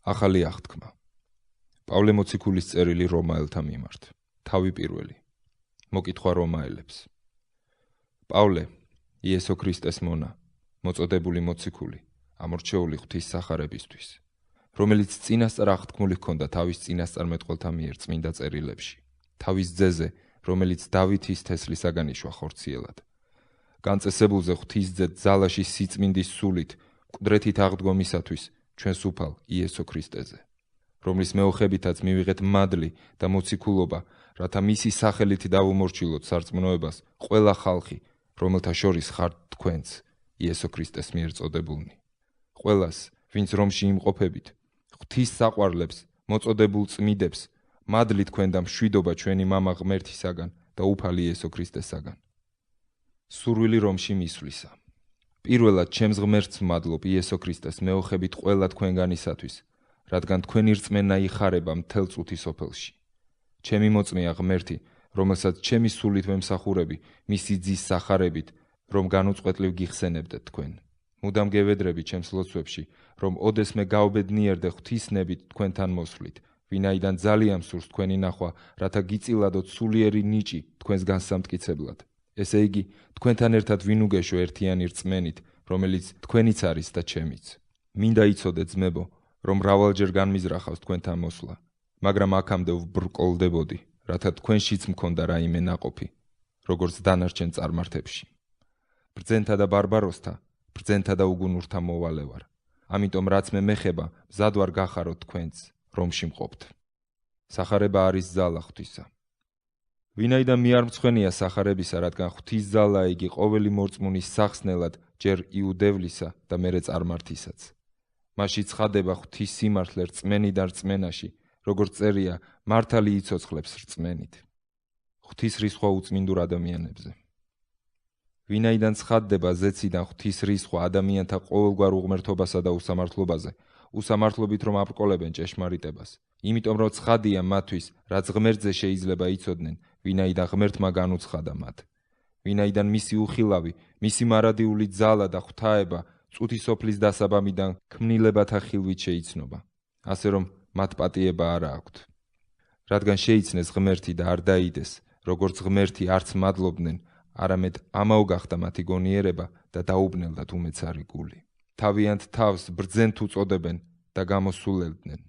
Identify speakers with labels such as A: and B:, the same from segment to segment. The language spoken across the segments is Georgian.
A: ახალი აღთქმა. პავლე მოციქულის წერილი რომაელთა მიმართ. თავი პირველი. მოკითხვა რომაელებს. პავლე, იესო ქრისტეს მონა, მოწოდებული მოციქული, ამორჩეული ღვთის სახარებისთვის, რომელიც წინასწარ აღთქმული ჰქონდა თავის წინასწარმეტყველთა მიერ წმინდა წერილებში, თავის ძეზე, რომელიც დავითის თესლისაგან იშვა ხორციელად. განწესებულზე ღვთის ძე ძალაში სიწმინდის სულით, მკვდრეთით აღდგომისათვის ჩვენს უფალ იესო ქრისტეზე, რომლის მეოხებითაც მივიღეთ მადლი და მოციქულობა, რათა მისი სახელით დავუმორჩილოთ სარწმუნოებას ყველა ხალხი, რომელთა შორის ხართ თქვენც, იესო ქრისტეს მიერ წოდებულნი. ყველას, ვინც რომში იმყოფებით, ღვთის საყვარლებს, მოწოდებულ წმიდებს, მადლი თქვენ და მშვიდობა ჩვენი მამა ღმერთისაგან და უფალი იესო ქრისტესაგან. სურვილი რომში მისვლისა. პირველად ჩემს ღმერთს მადლობ იესო ქრისტეს მეოხებით ყველა თქვენგანისათვის, რადგან თქვენი რწმენა იხარება მთელ წუთის სოფელში. ჩემი მოწმეა ღმერთი, რომელსაც ჩემი სულით ვემსახურები, მისი ძის სახარებით, რომ განუწყვეტლივ გიხსენებდეთ თქვენ. მუდამ გევედრები ჩემს ლოცვებში, რომ ოდესმე გავბედნიერდე ღვთისნებით თქვენთან მოსვლით, ვინაიდან ძალიან სურს თქვენი ნახვა, რათა გიწილადოთ სულიერი ნიჭი თქვენს განსამტკიცებლად. ესე იგი, თქვენთან ერთად ვინუგეშო ერთიანი რწმენით, რომელიც თქვენიც არის და ჩემიც. მინდა იცოდე ძმებო, რომ მრავალჯერ განმიზრახავს თქვენთან მოსვლა, მაგრამ აქამდე ვბრკოლდებოდი, რათა თქვენშიც მქონდა რაიმე ნაყოფი, როგორც დანარჩენ წარმართებში. ბრძენთა და ბარბაროსთა, ბრძენთა და უგუნურთა მოვალე ვარ. ამიტომ რაც მე მეხება, მზად ვარ გახაროთ თქვენც, რომში მყოფთ. სახარება არის ძალა ღვთისა. ვინაიდან მე არ მწვენია სახარებისა, რადგან ღვთის ძალა იგი ყოველი მორწმუნის სახსნელად ჯერ იუდევლისა და მერე წარმართისაც. მასში ცხადება ღვთის სიმართლე რწმენიდან რწმენაში, როგორც წერია, მართალი იცოცხლებს რწმენით. ღვთის რისხვა უწმინდურ ადამიანებზე. ვინაიდან ცხადდება ზეციდან ღვთის რისხვა ადამიანთა ყოველგვარ უღმერთობასა და უსამართლობაზე, უსამართლობით რომ აბრკოლებენ ჭეშმარიტებას, იმიტომ რომ ცხადია მათთვის, რაც ღმერთზე შეიძლება იცოდნენ, ვინაიდან ღმერთმა განუცხადა მათ. ვინაიდან მისი უხილავი, მისი მარადიული ძალა და ღვთაება წუთისოფლის დასაბამიდან ქმნილებათა ხილვით შეიცნობა, ასე რომ მათ პატიება არა აქვთ. რადგან შეიცნეს ღმერთი და არ დაიდეს, როგორც ღმერთი არც მადლობდნენ, არამედ ამაო გახდა მათი გონიერება და დაუბნელდათ უმეცარი გული. თავიანთ თავს ბრძენთ უწოდებენ და გამოსულელდნენ.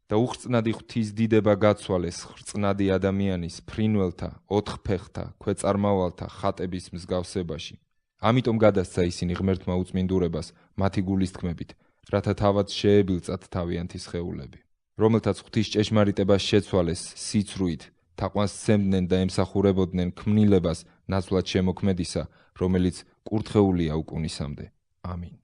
A: და უხრწნადი ღვთის დიდება გაცვალეს ხრწნადი ადამიანის, ფრინველთა, ოთხფეხთა, ქვეწარმავალთა, ხატების მსგავსებაში. ამიტომ გადასცა ისინი ღმერთმა უწმინდურებას მათი გულის თქმებით, რათა თავად შეებილწათ თავიანთი სხეულები, რომელთაც ღვთის ჭეშმარიტებას შეცვალეს სიცრუით, თაყვანს სცემდნენ და ემსახურებოდნენ ქმნილებას ნაცვლად შემოქმედისა, რომელიც კურთხეულია უკუნისამდე. ამინ.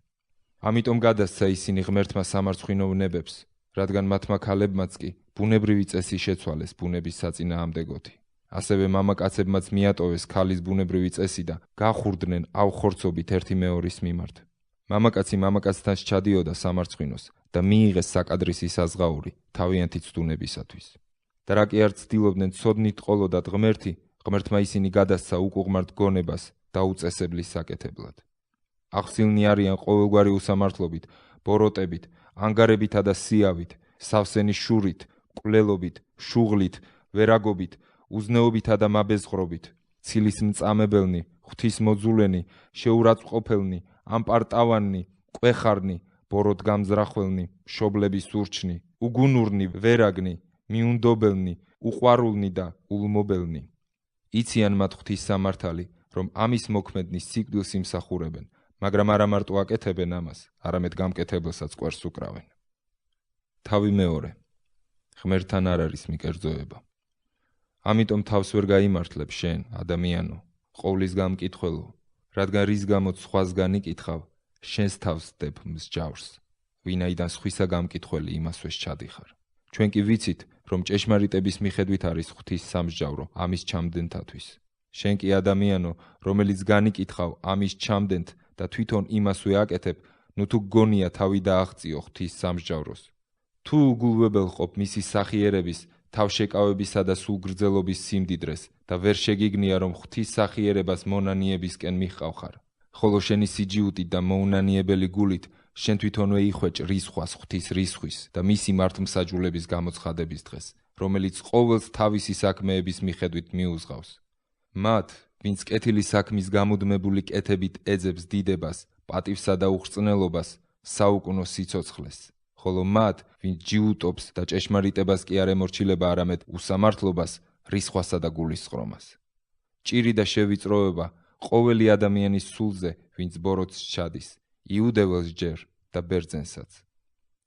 A: ამიტომ გადასცა ისინი ღმერთმა სამარცხვინო ვნებებს, რადგან მათმა ქალებმაც კი ბუნებრივი წესი შეცვალეს ბუნების საწინააღმდეგოთი. ასევე მამაკაცებმაც მიატოვეს ქალის ბუნებრივი წესი და გახურდნენ ავხორცობით ერთი მეორის მიმართ. მამაკაცი მამაკაცთან სჩადიოდა სამარცხვინოს და მიიღეს საკადრისი საზღაური თავიანთი ცდუნებისათვის. და რა კი არ ცდილობდნენ ცოდნით ყოლოდათ ღმერთი, ღმერთმა ისინი გადასცა უკუღმართ გონებას დაუწესებლის საკეთებლად. აღსილნი არიან ყოველგვარი უსამართლობით, ბოროტებით, ანგარებითა და სიავით, სავსენი შურით, მკვლელობით, შუღლით, ვერაგობით, უზნეობითა და მაბეზღრობით, ცილის მწამებელნი, ღვთისმოძულენი, შეურაცხყოფელნი, ამპარტავანნი, კვეხარნი, ბოროტ გამზრახველნი, მშობლების ურჩნი, უგუნურნი, ვერაგნი, მიუნდობელნი, უყვარულნი და ულმობელნი. იციან მათ ღვთის სამართალი, რომ ამის მოქმედნის სიკვდილს იმსახურებენ, მაგრამ არა მარტო აკეთებენ ამას, არამედ გამკეთებელსაც კვერს უკრავენ. თავი მეორე. ღმერთთან არ არის მიკერძოება. ამიტომ თავს ვერ გაიმართლებ შენ, ადამიანო, ყოვლის გამკითხველო, რადგან რის გამოც სხვასგან იკითხავ, შენს თავს დებ მსჯავრს, ვინაიდან სხვისა გამკითხველი იმასვე სჩადიხარ. ჩვენ კი ვიცით, რომ ჭეშმარიტების მიხედვით არის ღვთის სამსჯავრო ამის ჩამდენთათვის. შენ კი ადამიანო, რომელიც განიკითხავ ამის ჩამდენთ და თვითონ იმასვე აკეთებ, ნუ თუ გონია თავი დააღწიო ღვთის სამსჯავროს. თუ უგულვებელ ყოფ მისი სახიერების, თავშეკავებისა და სულგრძელობის სიმდიდრეს და ვერ შეგიგნია, რომ ღვთის სახიერებას მონანიებისკენ მიჰყავხარ, ხოლო შენი სიჯიუტით და მოუნანიებელი გულით შენ თვითონვე იხვეჭ რისხვას ღვთის რისხვის და მისი მართლმსაჯულების გამოცხადების დღეს, რომელიც ყოველს თავისი საქმეების მიხედვით მიუძღავს. მათ, ვინც კეთილი საქმის გამუდმებული კეთებით ეძებს დიდებას, პატივსა და უხრწნელობას, საუკუნო სიცოცხლეს, ხოლო მათ, ვინც ჯიუტობს და ჭეშმარიტებას კი არ ემორჩილება, არამედ უსამართლობას, რისხვასა და გულისწყრომას. ჭირი და შევიწროება ყოველი ადამიანის სულზე, ვინც ბოროტს ჩადის, იუდეველს ჯერ და ბერძენსაც.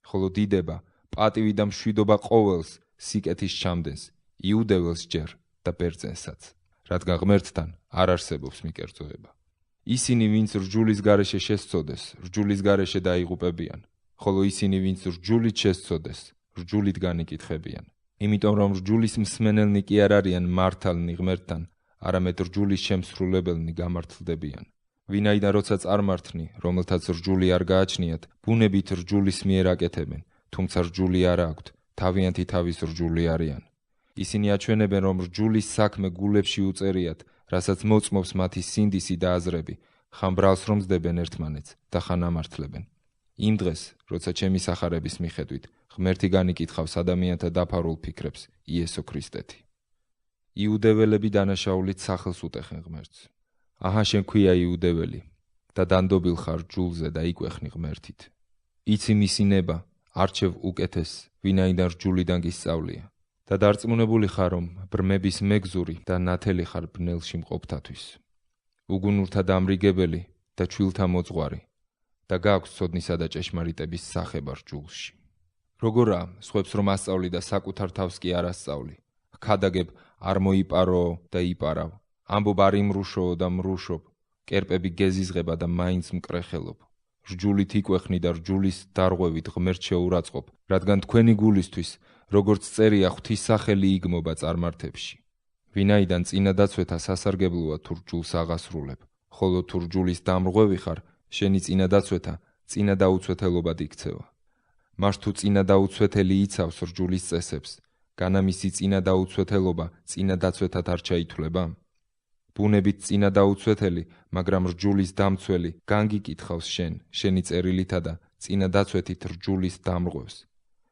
A: ხოლო დიდება, პატივი და მშვიდობა ყოველს სიკეთის ჩამდენს, იუდეველს ჯერ და ბერძენსაც. რადგან ღმერთთან არ არსებობს მიკერძოება. ისინი, ვინც რჯულის გარეშე შესწოდეს, რჯულის გარეშე დაიღუპებიან, ხოლო ისინი, ვინც რჯულით შესწოდეს, რჯულით განიკითხებიან. იმიტომ რომ რჯულის მსმენელნი კი არ არიან მართალნი ღმერთთან, არამედ რჯულის შემსრულებელნი გამართლდებიან. ვინაიდან როცა წარმართნი, რომელთაც რჯული არ გააჩნიათ, ბუნებით რჯულის მიერ აკეთებენ, თუმცა რჯული არ აქვთ, თავიანთი თავის რჯული არიან. ისინი აჩვენებენ, რომ რჯულის საქმე გულებში უწერიათ, რასაც მოწმობს მათი სინდისი და აზრები, ხან ბრალს რომ ზდებენ ერთმანეთს და ხან ამართლებენ. იმ დღეს, როცა ჩემი სახარების მიხედვით, ღმერთი განიკითხავს ადამიანთა დაფარულ ფიქრებს იესო ქრისტეთი. იუდეველები დანაშაულით სახელს უტეხენ ღმერთს. აჰა შენ ქვია იუდეველი და დანდობილ ხარ რჯულზე და იკვეხნი ღმერთით. იცი მისი ნება, არჩევ უკეთეს, ვინაიდან რჯულიდან გისწავლია. და დარწმუნებული ხარ, რომ ბრმების მეგზური და ნათელი ხარ ბნელში მყოფთათვის. უგუნურთა დამრიგებელი და ჩვილთა მოძღვარი და გაქვს ცოდნისა და ჭეშმარიტების სახება რჯულში. როგორა სხვებს რომ ასწავლი და საკუთარ თავს კი არ ასწავლი, ხადაგებ არ მოიპარო და იპარავ, ამბობ არ იმრუშო და მრუშობ, კერპები გეზიზღება და მაინც მკრეხელობ. რჯულით იკვეხნი და რჯულის დარღვევით ღმერთს შეურაცხყოფ, რადგან თქვენი გულისთვის როგორც წერია ღვთის სახელი იგმობა წარმართებში. ვინაიდან წინადაცვეთა სასარგებლოა თუ რჯულს აღასრულებ, ხოლო თუ რჯულის დამრღვევი ხარ, შენი წინადაცვეთა წინადაუცვეთელობად იქცევა. მას თუ წინადაუცვეთელი იცავს რჯულის წესებს, განა მისი წინადაუცვეთელობა წინადაცვეთად არ ჩაითვლება? ბუნებით წინადაუცვეთელი, მაგრამ რჯულის დამცველი განგიკითხავს შენი წერილითა და წინადაცვეთით რჯულის დამრღვევს.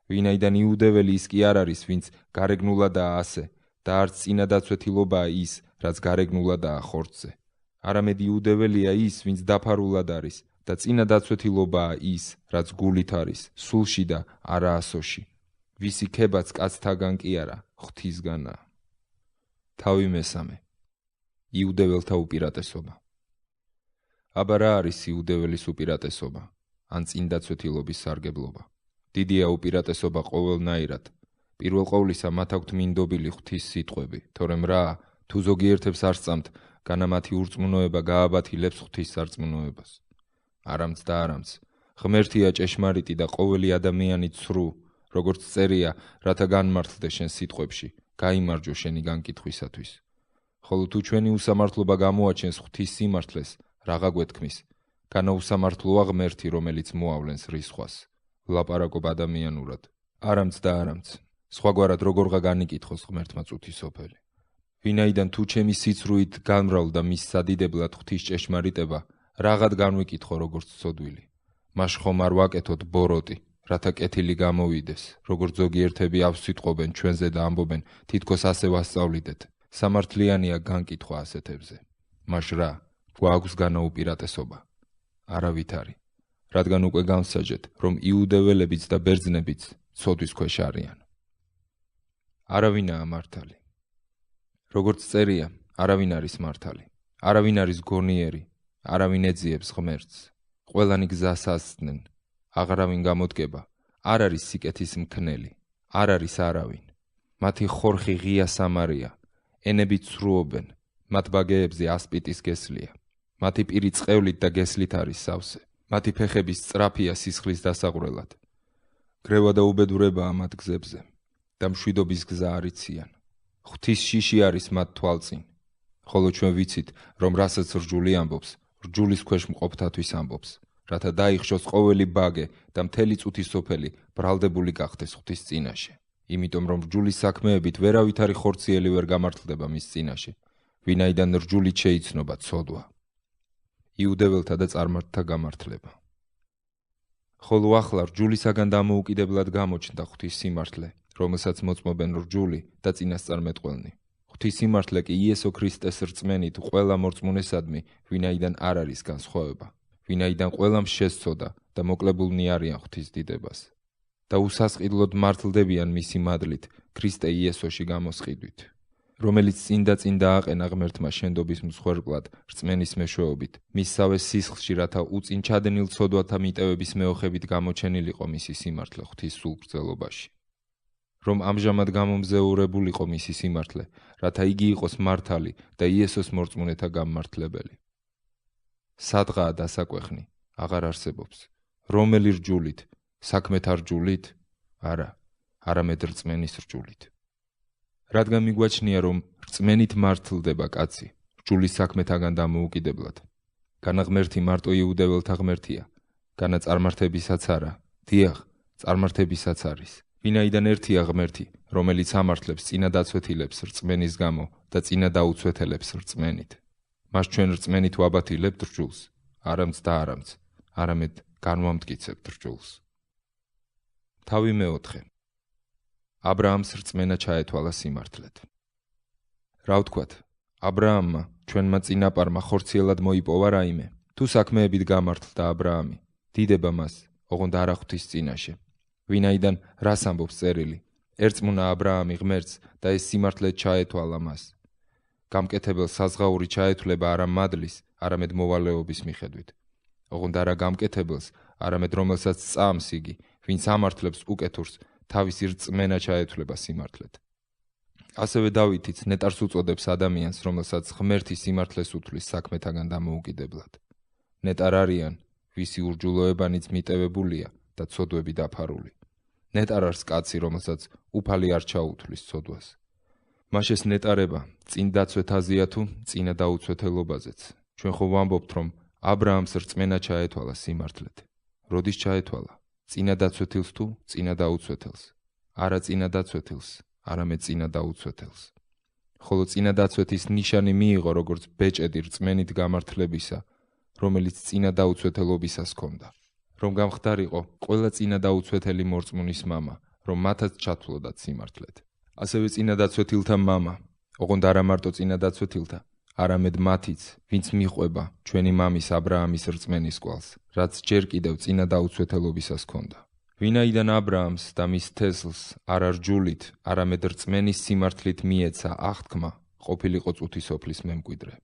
A: ვინაიდან იუდეველი ის კი არ არის, ვინც გარეგნულადაა ასე და არც წინადაცვეთილობაა ის, რაც გარეგნულადაა ხორცზე. არამედ იუდეველია ის, ვინც დაფარულად არის და წინადაცვეთილობაა ის, რაც გულით არის, სულში და არა ასოში. ვისი ქებაც კაცთაგან კი არა, ღვთისგანაა. თავი მესამე. იუდეველთა უპირატესობა. აბა რა არის იუდეველის უპირატესობა, ან წინდაცვეთილობის სარგებლობა? დიდია უპირატესობა ყოველნაირად. პირველ ყოვლისა მათ აქვთ მინდობილი ღვთის სიტყვები, თორემ რა, თუ ზოგიერთებს არ სწამთ, განა მათი ურწმუნოება გააბათილებს ღვთის სარწმუნოებას. არამც და არამც, ღმერთია ჭეშმარიტი და ყოველი ადამიანი ცრუ, როგორც წერია, რათა განმართლდე შენ სიტყვებში, გაიმარჯო შენი განკითხვისათვის. ხოლო თუ ჩვენი უსამართლობა გამოაჩენს ღვთის სიმართლეს, რაღა გვეთქმის, განა უსამართლოა ღმერთი, რომელიც მოავლენს რისხვას. ვლაპარაკობ ადამიანურად, არამც და არამც, სხვაგვარად როგორღა განიკითხოს ღმერთმა წუთისოფელი. ვინაიდან თუ ჩემი სიცრუით განმრავლდა მის სადიდებლად ღვთის ჭეშმარიტება, რაღად განვიკითხო როგორც ცოდვილი. მას ხომ არ ვაკეთოთ ბოროტი, რათა კეთილი გამოვიდეს, როგორც ზოგიერთები ავსიტყვობენ ჩვენზე და ამბობენ, თითქოს ასე ვასწავლიდეთ. სამართლიანია განკითხვა ასეთებზე. მას რა, გვაქვს განა უპირატესობა? არავით არის. რადგან უკვე განსაჯეთ, რომ იუდეველებიც და ბერძნებიც ცოდვის ქვეშ არიან. არავინაა მართალი. როგორც წერია, არავინ არის მართალი, არავინ არის გონიერი, არავინ ეძიებს ღმერთს. ყველანი გზას ასწნენ, აღარავინ გამოდგება, არ არის სიკეთის მქნელი, არ არის არავინ. მათი ხორხი ღია სამარია, ენებით ცრუობენ, მათ ბაგეებზე ასპიტის გესლია. მათი პირი წყევლით და გესლით არის სავსე. მათი ფეხები სწრაფია სისხლის დასაყრელად. გრევა და უბედურებაა მათ გზებზე და მშვიდობის გზა არ იციან. ღვთის შიში არის მათ თვალწინ. ხოლო ჩვენ ვიცით, რომ რასაც რჯული ამბობს, რჯულის ქვეშ მყოფთათვის ამბობს, რათა დაიხშოს ყოველი ბაგე და მთელი წუთი სოფელი ბრალდებული გახდეს ღვთის წინაშე. იმიტომ რომ რჯულის საქმეებით ვერავით არის ხორციელი ვერ გამართლდება მის წინაშე, ვინაიდან რჯულით შეიცნობა ცოდვა. იუდეველთა და წარმართთა გამართლება. ხოლო ახლა რჯულისაგან დამოუკიდებლად გამოჩნდა ღვთის სიმართლე, რომელსაც მოწმობენ რჯული და წინასწარმეტყველნი. ღვთის სიმართლე კი იესო ქრისტეს რწმენით ყველა მორწმუნესადმი, ვინაიდან არ არის განსხვავება, ვინაიდან ყველამ შესწოდა და მოკლებულნი არიან ღვთის დიდებას და უსასყიდლოდ მართლდებიან მისი მადლით ქრისტე იესოში გამოსყიდვით, რომელიც წინ დააყენა ღმერთმა შენდობის მსხვერპლად რწმენის მეშვეობით, მისსავე სისხლში, რათა უწინ ჩადენილ ცოდვათა მიტევების მეოხებით გამოჩენილიყო მისი სიმართლე ღვთის სულგრძელობაში. რომ ამჟამად გამომზეურებულიყო მისი სიმართლე, რათა იგი იყოს მართალი და იესოს მორწმუნეთა გამმართლებელი. სადღაა დასაკვეხნი? აღარ არსებობს. რომელი რჯულით? საქმეთა რჯულით? არა, არამედ რწმენის რჯულით. რადგან მიგვაჩნია, რომ რწმენით მართლდება კაცი, რჯულის საქმეთაგან დამოუკიდებლად. განა ღმერთი მარტო იუდეველთა ღმერთია, განა წარმართებისაც არა, დიახ, წარმართებისაც არის. ვინაიდან ერთია ღმერთი, რომელიც ამართლებს წინადაცვეთილებს რწმენის გამო და წინადაუცვეთელებს რწმენით. მას ჩვენ რწმენით ვაბათილებთ რჯულს, არამც და არამც, არამედ განვამტკიცებთ რჯულს. თავი მეოთხე. ა ブラ ამს რწმენა ჩაეთვალა სიმართლედ. რა ვთქვათ? ა ブラ ამმა, ჩვენმა წინაპარმა ხორციელად მოიპოვა რაიმე? თუ საქმეებით გამართლდა ა ブラ ამი, დიდება მას, ოღონდ არა ღვთის წინაშე. ვინაიდან რას ამბობს წერილი? ერწმუნა ა ブラ ამი ღმერთს და ეს სიმართლე ჩაეთვალა მას. გამკეთებელ საზღაური ჩაეთვლება არა მადლის, არამედ მოვალეობის მიხედვით. ოღონდ არა გამკეთებელს, არამედ რომელსაც წამს იგი, ვინც ამართლებს უკეთურს, თავისი რწმენა ჩაეთვლება სიმართლედ. ასევე დავითიც ნეტარს უწოდებს ადამიანს, რომელსაც ღმერთი სიმართლეს უთვლის საქმეთაგან დამოუკიდებლად. ნეტარ არიან, ვისი ურჯულოებანიც მიტევებულია და ცოდვები დაფარული. ნეტარ არის კაცი, რომელსაც უფალი არ ჩაუთვლის ცოდვას. მაშ ეს ნეტარება წინ დაცვეთაზეა თუ წინა დაუცვეთელობაზეც. ჩვენ ხო ვამბობთ, რომ ა ブラ ამს რწმენა ჩაეთვალა სიმართლედ. როდის ჩაეთვალა? წინა დაცვეთილს თუ წინა დაუცვეთელს? არა წინა დაცვეთილს, არამედ წინა დაუცვეთელს. ხოლო წინა დაცვეთის ნიშანი მიიღო როგორც ბეჭედი რწმენით გამართლებისა, რომელიც წინა დაუცვეთელობისას ჰქონდა. რომ გამხდარიყო ყველა წინა დაუცვეთელი მორწმუნის მამა, რომ მათაც ჩათვლოდათ სიმართლედ. ასევე წინა დაცვეთილთა მამა, ოღონდ არა მარტო წინა დაცვეთილთა, არამედ მათიც, ვინც მიყვება ჩვენი მამის ა ブラ ამის რწმენის კვალს, რაც ჯერ კიდევ წინა დაუცვეთელობისას ჰქონდა. ვინაიდან ა ブラ ამს და მის თესლს არა რჯულით, არამედ რწმენის სიმართლით მიეცა აღთქმა, ყოფილიყო წუთისოფლის მემკვიდრე.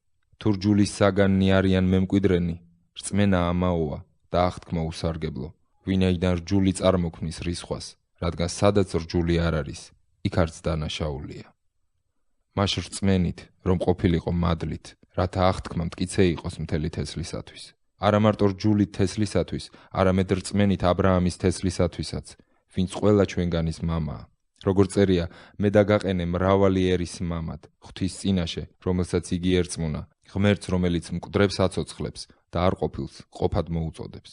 A: თუ რჯულის საგანნი არიან მემკვიდრენი, რწმენა ამაოა და აღთქმა უსარგებლო, ვინაიდან რჯული წარმოქმნის რისხვას, რადგან სადაც რჯული არ არის, იქ არც დანაშაულია. მაშ რწმენით, რომ ყოფილიყო მადლით, რათა აღთქმა მტკიცე იყოს მთელი თესლისათვის. არა მარტო რჯულით თესლისათვის, არამედ რწმენით ა ブラ ამის თესლისათვისაც, ვინც ყველა ჩვენგანის მამაა. როგორც წერია, მე დაგაყენე მრავალი ერის მამად, ღვთის წინაშე, რომელსაც იგი ერწმუნა, ღმერთს, რომელიც მკვდრებს აცოცხლებს და არ ყოფილს ყოფად მოუწოდებს.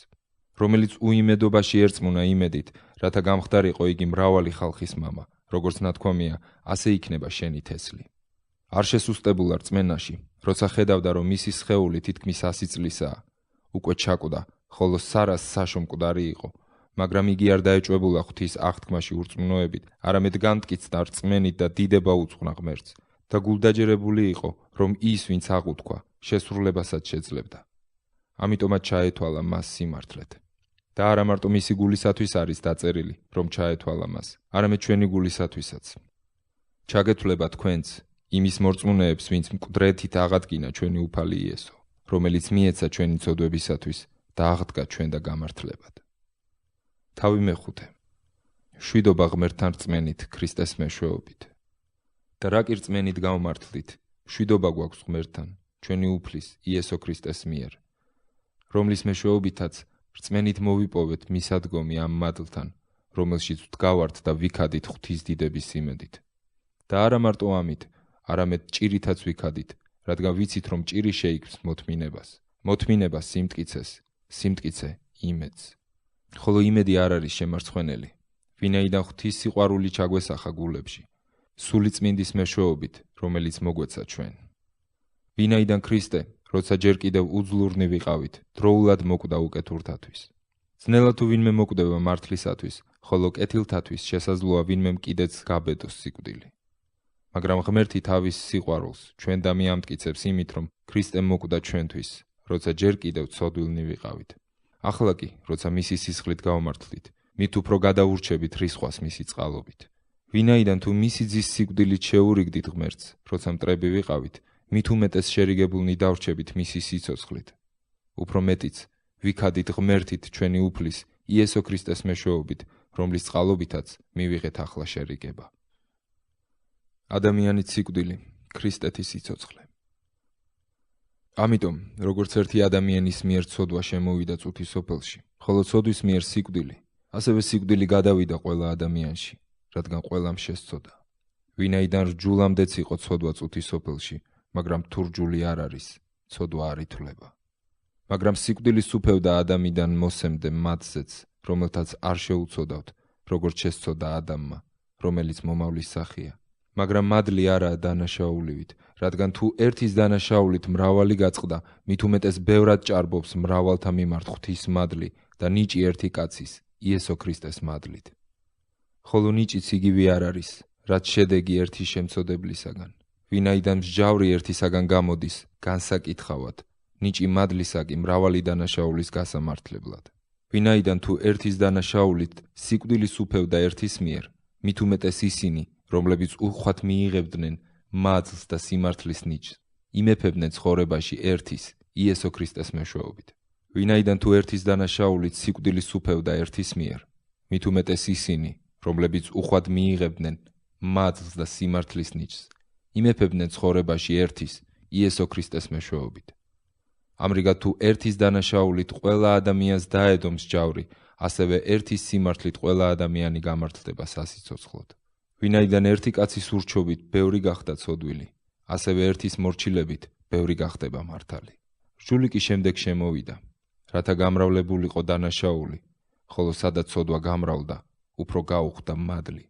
A: რომელიც უიმედობაში ერწმუნა იმედით, რათა გამხდარიყო იგი მრავალი ხალხის მამა, როგორც ნათქვამია, ასე იქნება შენი თესლი. არ შესუსტებულა რწმენაში, როცა ხედავდა, რომ მისი სხეული თითქმის 100 წლისაა, უკვე ჩაკვდა, ხოლო სარას საშო მკვდარი იყო, მაგრამ იგი არ დაეჭვებულა ღვთის აღთქმაში ურწმუნოებით, არამედ განმტკიცდა რწმენით და დიდება უძღვნა ღმერთს და გულდაჯერებული იყო, რომ ის, ვინც აღუთქვა, შესრულებასაც შეძლებდა. ამიტომაც ჩაეთვალა მას სიმართლედ. და არა მარტო მისი გულისათვის არის დაწერილი, რომ ჩაეთვალა მას, არამედ ჩვენი გულისათვისაც. ჩაგეთვლება თქვენც, იმის მორწმუნეებს, ვინც მკვდრეთით აღადგინა ჩვენი უფალი იესო, რომელიც მიეცა ჩვენი ცოდვებისათვის და აღდგა ჩვენ და გამართლებად. თავი მეხუთე. შვიდობა ღმერთთან რწმენით ქრისტეს მეშვეობით. და რა კი რწმენით გავმართლით, შვიდობა გვაქვს ღმერთთან, ჩვენი უფლის იესო ქრისტეს მიერ, რომლის მეშვეობითაც რწმენით მოვიპოვეთ მისადგომი ამ მადლთან, რომელშიც ვდგავართ და ვიქადით ღვთის დიდების იმედით. და არა მარტო ამით, არამედ ჭირითაც ვიქადით, რადგან ვიცით, რომ ჭირი შეიქმს მოთმინებას, მოთმინება სიმტკიცეს, სიმტკიცე იმედს. ხოლო იმედი არ არის შემარცხვენელი, ვინაიდან ღვთის სიყვარული ჩაგვესახა გულებში, სული წმინდის მეშვეობით, რომელიც მოგვეცა ჩვენ. ვინაიდან ქრისტე, როცა ჯერ კიდევ უძლურნი ვიყავით, დროულად მოკვდა უკეთურთათვის. ძნელა თუ ვინმე მოკვდება მართლისათვის, ხოლო კეთილთათვის შესაძლოა ვინმემ კიდეც გაბედოს სიკვდილი. მაგრამ ღმერთი თავის სიყვარულს ჩვენ დამიამტკიცებს იმით, რომ ქრისტე მოკვდა ჩვენთვის, როცა ჯერ კიდევ ცოდვილნი ვიყავით. ახლა კი, როცა მისი სისხლით გავმართლით, მით უფრო გადაურჩებით რისხვას მისი წყალობით. ვინაიდან თუ მისი ძის სიკვდილით შეურიგდით ღმერთს, როცა მტრები ვიყავით, მით უმეტეს შერიგებულნი დავრჩებით მისი სიცოცხლით. უფრო მეტიც, ვიქადით ღმერთით ჩვენი უფლის იესო ქრისტეს მეშვეობით, რომლის წყალობითაც მივიღეთ ახლა შერიგება. ადამიანის სიკვდილი, ქრისტეთის სიცოცხლე. ამიტომ, როგორც ერთი ადამიანის მიერ ცოდვა შემოვიდა წუთის სოფელში, ხოლო ცოდვის მიერ სიკვდილი, ასევე სიკვდილი გადავიდა ყველა ადამიანში, რადგან ყველამ შესცოდა. ვინაიდან რჯულამდეც იყო ცოდვა წუთის სოფელში, მაგრამ თუ რჯული არ არის, ცოდვა არ ითვლება. მაგრამ სიკვდილი სუფევდა ადამიდან მოსემდე მათზეც, რომელთაც არ შეუცოდავთ, როგორც შესცოდა ადამიანმა, რომელიც მომავლის სახეა. მაგრამ მადლი არაა დანაშაულივით, რადგან თუ ერთის დანაშაულით მრავალი გაწყდა, მით უმეტეს ბევრად ჭარბობს მრავალთა მიმართ ღვთის მადლი და ნიჭი ერთი კაცის, იესო ქრისტეს მადლით. ხოლო ნიჭიც იგივე არ არის, რაც შედეგი ერთი შემცოდებლისაგან. ვინაიდან მსჯავრი ერთისაგან გამოდის, განსაკითხავად, ნიჭი მადლისაკი მრავალი დანაშაულის გასამართლებლად. ვინაიდან თუ ერთის დანაშაულით სიკვდილი სუფევდა ერთის მიერ, მით უმეტეს ისინი, რომლებიც უხვად მიიღებდნენ მადლს და სიმართლის ნიჭს, იმეფებდნენ ცხოვრებაში ერთის, იესო ქრისტეს მეშვეობით. ვინაიდან თუ ერთის დანაშაულით სიკვდილი სუფევდა ერთის მიერ, მით უმეტეს ისინი, რომლებიც უხვად მიიღებდნენ მადლს და სიმართლის ნიჭს, იმეფებდნენ ცხოვრებაში ერთის, იესო ქრისტეს მეშვეობით. ამრიგად თუ ერთის დანაშაულით ყველა ადამიანს დაედო მსჯავრი, ასევე ერთის სიმართლით ყველა ადამიანი გამართლდება სასიცოცხლოდ. ვინაიდან ერთი კაცის ურჩობით ბევრი გახდა ცოდვილი, ასევე ერთის მორჩილებით ბევრი გახდება მართალი. რჯული კი შემდეგ შემოვიდა, რათა გამრავლებულიყო დანაშაული, ხოლო სადაც ცოდვა გამრავლდა, უფრო გაუხდა მადლი,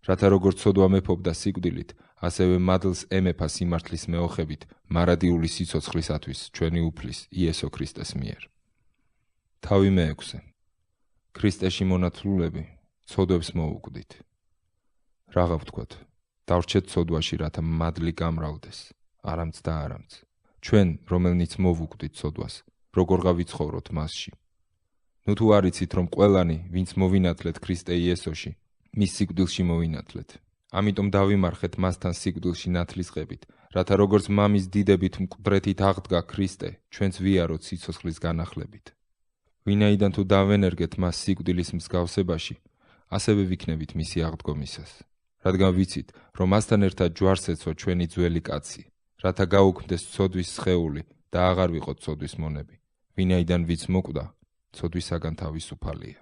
A: რათა როგორც ცოდვა მეფობდა სიკვდილით, ასევე მადლს ემეფა სიმართლის მეოხებით მარადიული სიცოცხლისათვის ჩვენი უფლის იესო ქრისტეს მიერ. თავი მე-6. ქრისტეში მონათლულები ცოდვებს მოუკვდით. რაღა ვთქვათ, დავრჩეთ ცოდვაში, რათა მადლი გამრავლდეს, არამც და არამც. ჩვენ, რომელნიც მოვუკვდით ცოდვას, როგორღა ვიცხოვროთ მასში. ნუ თუ არ იცით, რომ ყველანი, ვინც მოვინათლეთ ქრისტე იესოში, მის სიკვდილში მოვინათლეთ. ამიტომ დავიმარხეთ მასთან სიკვდილში ნათლისღებით, რათა როგორც მამის დიდებით მკვდრეთით აღდგა ქრისტე, ჩვენც ვიაროთ სიცოცხლის განახლებით. ვინაიდან თუ დავენერგეთ მას სიკვდილის მსგავსებაში, ასევე ვიქნებით მისი აღდგომისას. რადგან ვიცით, რომ მასთან ერთად ჯვარს ეცვა ჩვენი ძველი კაცი, რათა გაუქმდეს ცოდვის სხეული და აღარ ვიყოთ ცოდვის მონები. ვინაიდან ვინც მოკვდა, ცოდვისაგან თავისუფალია.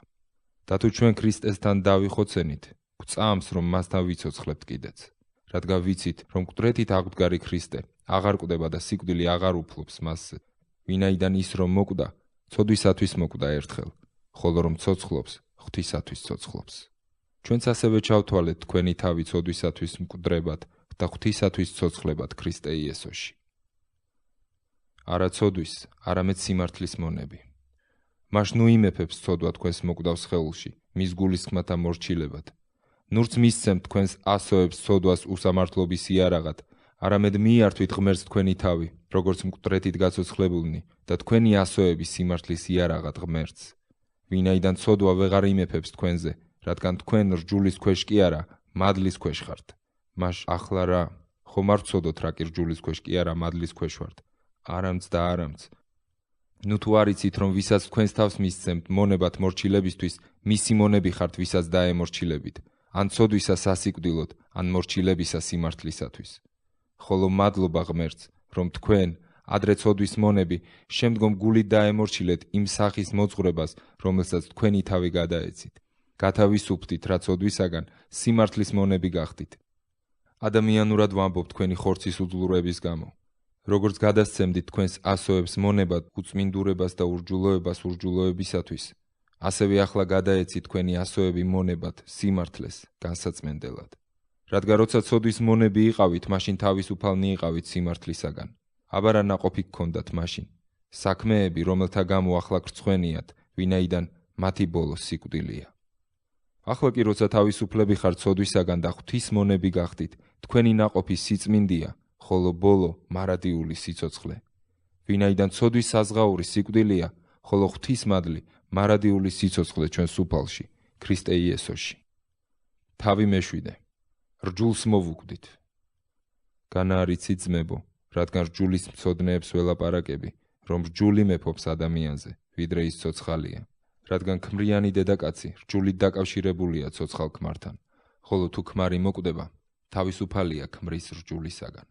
A: და თუ ჩვენ ქრისტესთან დავიხოცენით, გვწამს, რომ მასთან ვიცოცხლებთ კიდეც. რადგან ვიცით, რომ მკვდრეთით აღდგარი ქრისტე აღარ კვდება და სიკვდილი აღარ უფლობს მასზე. ვინაიდან ის რომ მოკვდა, ცოდვისათვის მოკვდა ერთხელ, ხოლო რომ ცოცხლობს, ღვთისათვის ცოცხლობს. ჩვენც ასევე ჩავთვალეთ თქვენი თავი ცოდვისათვის მკვდრებად და ღვთისათვის ცოცხლებად ქრისტე იესოში. არა ცოდვის, არამედ სიმართლის მონები. მაშ ნუ იმეფებს ცოდვა თქვენს მოკვდავ სხეულში, მის გულისხმათა მორჩილებად. ნურც მისცემთ თქვენს ასოებს ცოდვას უსამართლობის იარაღად, არამედ მიართვით ღმერთს თქვენი თავი, როგორც მკვდრეთით გაცოცხლებულნი და თქვენი ასოები სიმართლის იარაღად ღმერთს. ვინაიდან ცოდვა ვეღარ იმეფებს თქვენზე, რადგან თქვენ რჯულის ქვეშ კი არა, მადლის ქვეშ ხართ. მაშ ახლა რა, ხომ არ ვცოდოთ რა კი რჯულის ქვეშ კი არა, მადლის ქვეშ ვართ, არამც და არამც. ნუ თუ არ იცით, რომ ვისაც თქვენს თავს მისცემთ მონებად მორჩილებისთვის, მისი მონები ხართ ვისაც დაემორჩილებით, ან ცოდვისა სასიკვდილოდ, ან მორჩილებისა სიმართლისათვის. ხოლო მადლობა ღმერთს, რომ თქვენ, ადრე ცოდვის მონები, შემდგომ გულით დაემორჩილეთ იმ სახის მოძღვრებას, რომელსაც თქვენი თავი გადაეცით. გათავისუფლდით რა ცოდვისაგან, სიმართლის მონები გახდით. ადამიანურად ვამბობ თქვენი ხორცის უძლურების გამო. როგორც გადასცემდით თქვენს ასოებს მონებად უწმინდურებას და ურჯულოებას ურჯულოებისათვის, ასევე ახლა გადაეცით თქვენი ასოები მონებად სიმართლეს განსაწმენდელად. რადგან როცა ცოდვის მონები იყავით, მაშინ თავისუფალნი იყავით სიმართლისაგან. აბარა ნაყოფი გქონდათ მაშინ. საქმეები, რომელთა გამო ახლა გრცხვენიათ, ვინაიდან მათი ბოლო სიკვდილია. ახლა კი როცა თავისუფლები ხართ ცოდვისაგან და ღვთის მონები გახდით, თქვენი ნაყოფი სიწმინდია, ხოლო ბოლო მარადიული სიცოცხლე. ვინაიდან ცოდვის საზღაური სიკვდილია, ხოლო ღვთის მადლი მარადიული სიცოცხლე ჩვენ სუფალში, ქრისტე იესოში. თავი მეშვიდე, რჯულს მოვუკვდით. განაარიცი ძმებო, რადგან რჯულის მცოდნეებს ველაპარაკები, რომ რჯული მეფობს ადამიანზე, ვიდრე ის ცოცხალია. რადგან ქმრიანი დედაკაცი რჯულით დაკავშირებულია ცოცხალ ქმართან, ხოლო თუ ქმარი მოკვდება, თავისუფალია ქმრის რჯულისაგან.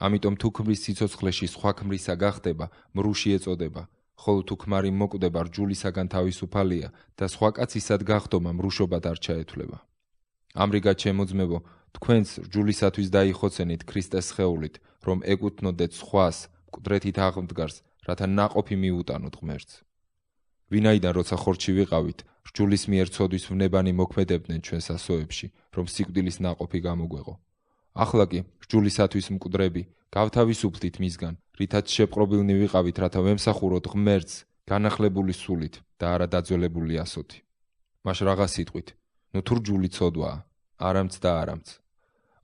A: ამიტომ თუ ქმრის სიცოცხლეში სხვა ქმრისა გახდება, მრუში ეწოდება, ხოლო თუ ქმარი მოკვდება რჯულისაგან თავისუფალია და სხვა კაცისად გახდომა მრუშობად არ ჩაეთვლება. ამრიგად ჩემო ძმებო, თქვენც რჯულისათვის დაიხოცენით ქრისტეს სხეულით, რომ ეკუთვნოდეთ სხვას მკვდრეთით აღმდგარს, რათა ნაყოფი მიუტანოთ ღმერთს. ვინაიდან როცა ხორცში ვიყავით, რჯულის მიერ ცოდვის ვნებანი მოქმედებდნენ ჩვენ სასოებში, რომ სიკვდილის ნაყოფი გამოგვეღო. ახლა კი რჯულისათვის მკვდრები, გავთავისუფლდით მისგან, რითაც შეპყრობილნი ვიყავით, რათა ვემსახუროთ ღმერთს განახლებული სულით და არა დაძველებული ასოთი. მაშ რაღა სიტყვით, ნუ თუ რჯული ცოდვაა, არამც და არამც.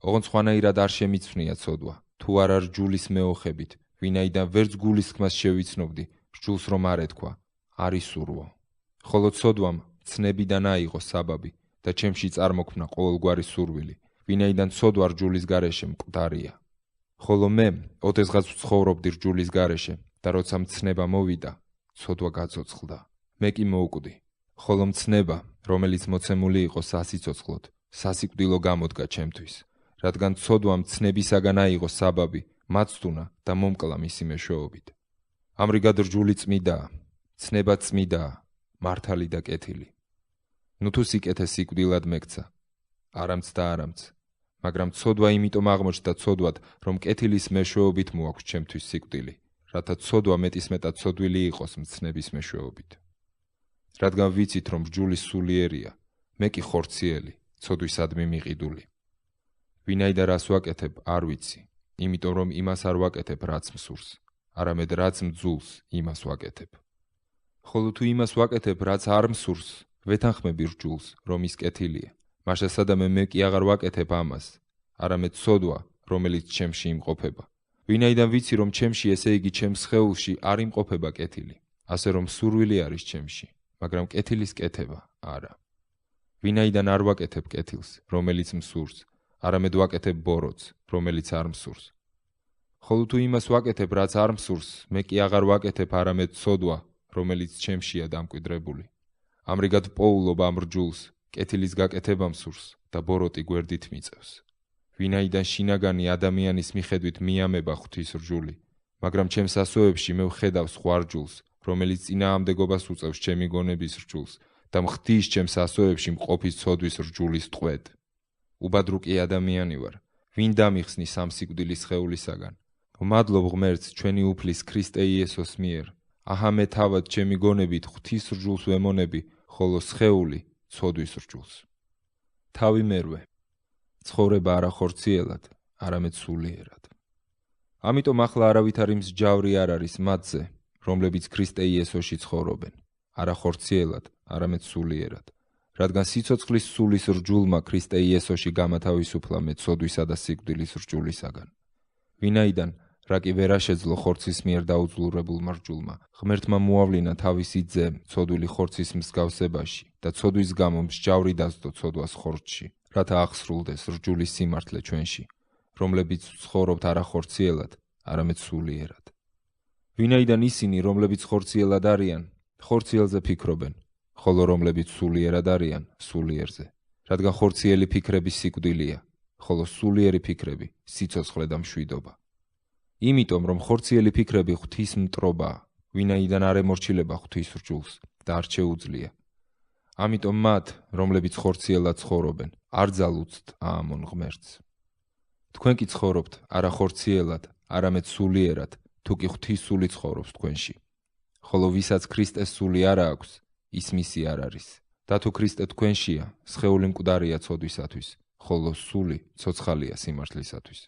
A: ოღონდ სხვანაირად არ შემიცვნია ცოდვა, თუ არა რჯულის მეოხებით, ვინაიდან ვერც გულისხმას შევიცნობდი, რჯულს რომ არ ეთქვა, არის სურვო. ხოლო ცოდვამ ცნებიდან აიღო საბაბი და ჩემში წარმოქმნა ყოველგვარი სურვილი, ვინაიდან ცოდვა რჯულის გარეშე მკვდარია. ხოლო მე ოდესღაც ვცხოვრობდი რჯულის გარეშე და როცა მცნება მოვიდა, ცოდვა გაცოცხლდა. მე კი მოვკვდი, ხოლო მცნება, რომელიც მოცემული იყო სასიცოცხლოდ, სასიკვდილო გამოდგა ჩემთვის, რადგან ცოდვამ ცნებისაგან აიღო საბაბი, მაცდუნა და მომკლა მისი მეშვეობით. ამრიგად რჯული წმიდაა, ცნება წმიდაა, მართალი და კეთილი. ნუ თუ სიკეთე სიკვდილად მეკცა, არამც და არამც, მაგრამ ცოდვა იმიტომ აღმოჩნდა ცოდვად, რომ კეთილის მეშვეობით მოაქვს ჩემთვის სიკვდილი, რათა ცოდვა მეტისმეტად ცოდვილი იყოს მცნების მეშვეობით. რადგან ვიცით, რომ რჯული სულიერია, მე კი ხორციელი, ცოდვისადმი მიყიდული. ვინაიდან რას ვაკეთებ, არ ვიცი, იმიტომ რომ იმას არ ვაკეთებ, რაც მსურს, არამედ რაც მძულს, იმას ვაკეთებ. ხოლო თუ იმას ვაკეთებ, რაც არ მსურს, ვეთანხმები რჯულს, რომ ის კეთილია. მაშა სადამე მე კი აღარ ვაკეთებ ამას, არამედ ცოდვა, რომელიც ჩემში იმყოფება. ვინაიდან ვიცი, რომ ჩემში, ესე იგი ჩემს სხეულში არ იმყოფება კეთილი, ასე რომ სურვილი არის ჩემში, მაგრამ კეთილის კეთება არა. ვინაიდან არ ვაკეთებ კეთილს, რომელიც მსურს, არამედ ვაკეთებ ბოროტს, რომელიც არ მსურს. ხოლო თუ იმას ვაკეთებ, რაც არ მსურს, მე კი აღარ ვაკეთებ არამედ ცოდვა, რომელიც ჩემშია დამკვიდრებული. ამრიგად პოულობ ამ რჯულს, კეთილის გაკეთება მსურს და ბოროტი გვერდით მიწევს. ვინაიდან შინაგანი ადამიანის მიხედვით მიამება ღვთის რჯული, მაგრამ ჩემს ასოებში მე ვხედავ სხვა რჯულს, რომელიც წინააღმდეგობას უწევს ჩემი გონების რჯულს და მხდის ჩემს ასოებში მყოფის ცოდვის რჯულის ტყვედ. უბადრუკი ადამიანი ვარ, ვინ დამიხსნის ამ სიკვდილის სხეულისაგან. ვმადლობ ღმერთს ჩვენი უფლის ქრისტე იესოს მიერ. აჰა მე თავად ჩემი გონებით ღვთის რჯულს ვემონები, ხოლო სხეული ცოდვის რჯულს. თავი მერვე, ცხოვრება არა ხორციელად, არამედ სულიერად. ამიტომ ახლა არავითარი მსჯავრი არ არის მათზე, რომლებიც ქრისტე იესოში ცხოვრობენ, არა ხორციელად, არამედ სულიერად. რადგან სიცოცხლის სულის რჯულმა ქრისტე იესოში გამათავისუფლა მე ცოდვისა და სიკვდილის რჯულისაგან. ვინაიდან რა კი ვერ შეძლო ხორცის მიერ დაუძლურებულმა რჯულმა, ღმერთმა მოავლინა თავისი ძე ცოდვილი ხორცის მსგავსებაში და ცოდვის გამო მსჯავრი დასდო ცოდვას ხორცში, რათა აღსრულდეს რჯულის სიმართლე ჩვენში, რომლებიც ვცხოვრობთ არა ხორციელად, არამედ სულიერად. ვინაიდან ისინი, რომლებიც ხორციელად არიან, ხორციელზე ფიქრობენ, ხოლო რომლებიც სულიერად არიან, სულიერზე. რადგან ხორციელი ფიქრები სიკვდილია, ხოლო სულიერი ფიქრები სიცოცხლე და მშვიდობა. იმიტომ რომ ხორციელი ფიქრები ღვთის მტრობაა, ვინაიდან არ ემორჩილება ღვთის რჯულს და არ შეუძლია. ამიტომ მათ, რომლებიც ხორციელად ცხოვრობენ, არ ძალუძთ აამონ ღმერთს. თქვენ კი ცხოვრობთ არა ხორციელად, არამედ სულიერად, თუ კი ღვთის სული ცხოვრობს თქვენში. ხოლო ვისაც ქრისტეს სული არ აქვს, ის მისი არ არის. და თუ ქრისტე თქვენშია, სხეული მკვდარია ცოდვისათვის, ხოლო სული ცოცხალია სიმართლისათვის.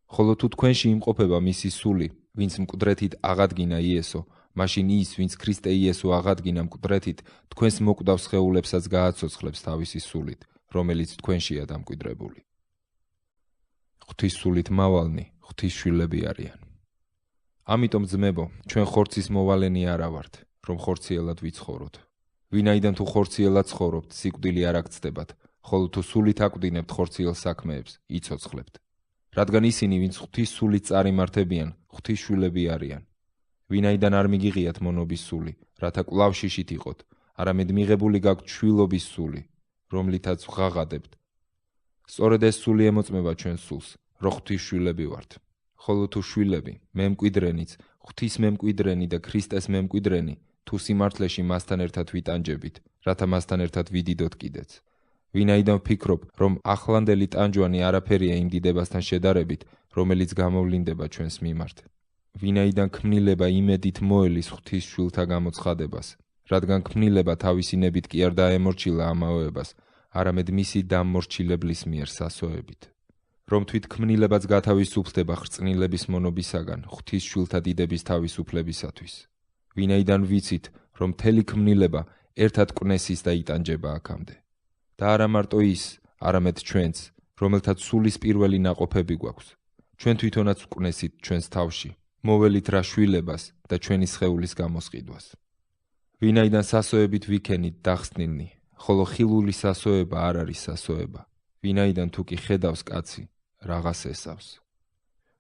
A: ხოლო თუ თქვენში იმყოფება მისი სული, ვინც მკვდრეთით აღადგინა იესო, მაშინ ის, ვინც ქრისტე იესო აღადგინა მკვდრეთით, თქვენს მოკვდავ სხეულებსაც გააცოცხლებს თავისი სულით, რომელიც თქვენშია დამკვიდრებული. ღვთის სულით მავალნი ღვთის შვილები არიან. ამიტომ ძმებო, ჩვენ ხორცის მოვალენი არა ვართ, რომ ხორციელად ვიცხოვროთ. ვინაიდან თუ ხორციელად ცხოვრობთ, სიკვდილი არ აქცდებათ, ხოლო თუ სულით აკვდინებთ ხორციელ საქმეებს, იცოცხლებთ. რადგან ისინი, ვინც ღვთის სულით წარიმართებიან, ღვთის შვილები არიან. ვინაიდან არ მიგიღიათ მონობის სული, რათა კვლავ შიშით იყოთ, არამედ მიღებული გაქვთ შვილობის სული, რომლითაც ვღაღადებთ. სწორედ ეს სული ემოწმება ჩვენს სულს, რომ ღვთის შვილები ვართ. ხოლო თუ შვილები, მემკვიდრენიც, ღვთის მემკვიდრენი და ქრისტეს მემკვიდრენი, თუ სიმართლეში მასთან ერთად ვიტანჯებით, რათა მასთან ერთად ვიდიდოთ კიდეც. ვინაიდან ვფიქრობ, რომ ახლანდელი ტანჯვანი არაფერია იმ დიდებასთან შედარებით, რომელიც გამოვლინდება ჩვენს მიმართ. ვინაიდან ქმნილება იმედით მოელის ღვთის შვილთა გამოცხადებას, რადგან ქმნილება თავისი ნებით კი არ დაემორჩილა ამავეებას, არამედ მისი დამმორჩილებლის მიერ სასოებით. რომ თვით ქმნილებაც გათავისუფლდება ხრწნილების მონობისაგან ღვთის შვილთა დიდების თავისუფლებისათვის. ვინაიდან ვიცით, რომ მთელი ქმნილება ერთად კვნესის და იტანჯება აქამდე. და არა მარტო ის, არამედ ჩვენც, რომელთაც სულის პირველი ნაყოფები გვაქვს. ჩვენ თვითონაც ვკვნესით ჩვენს თავში, მოველით რა შვილებას და ჩვენი სხეულის გამოსყიდვას. ვინაიდან სასოებით ვიქენით დახსნილნი, ხოლო ხილული სასოება არ არის სასოება. ვინაიდან თუ კი ხედავს კაცი, რაღაც ესავს.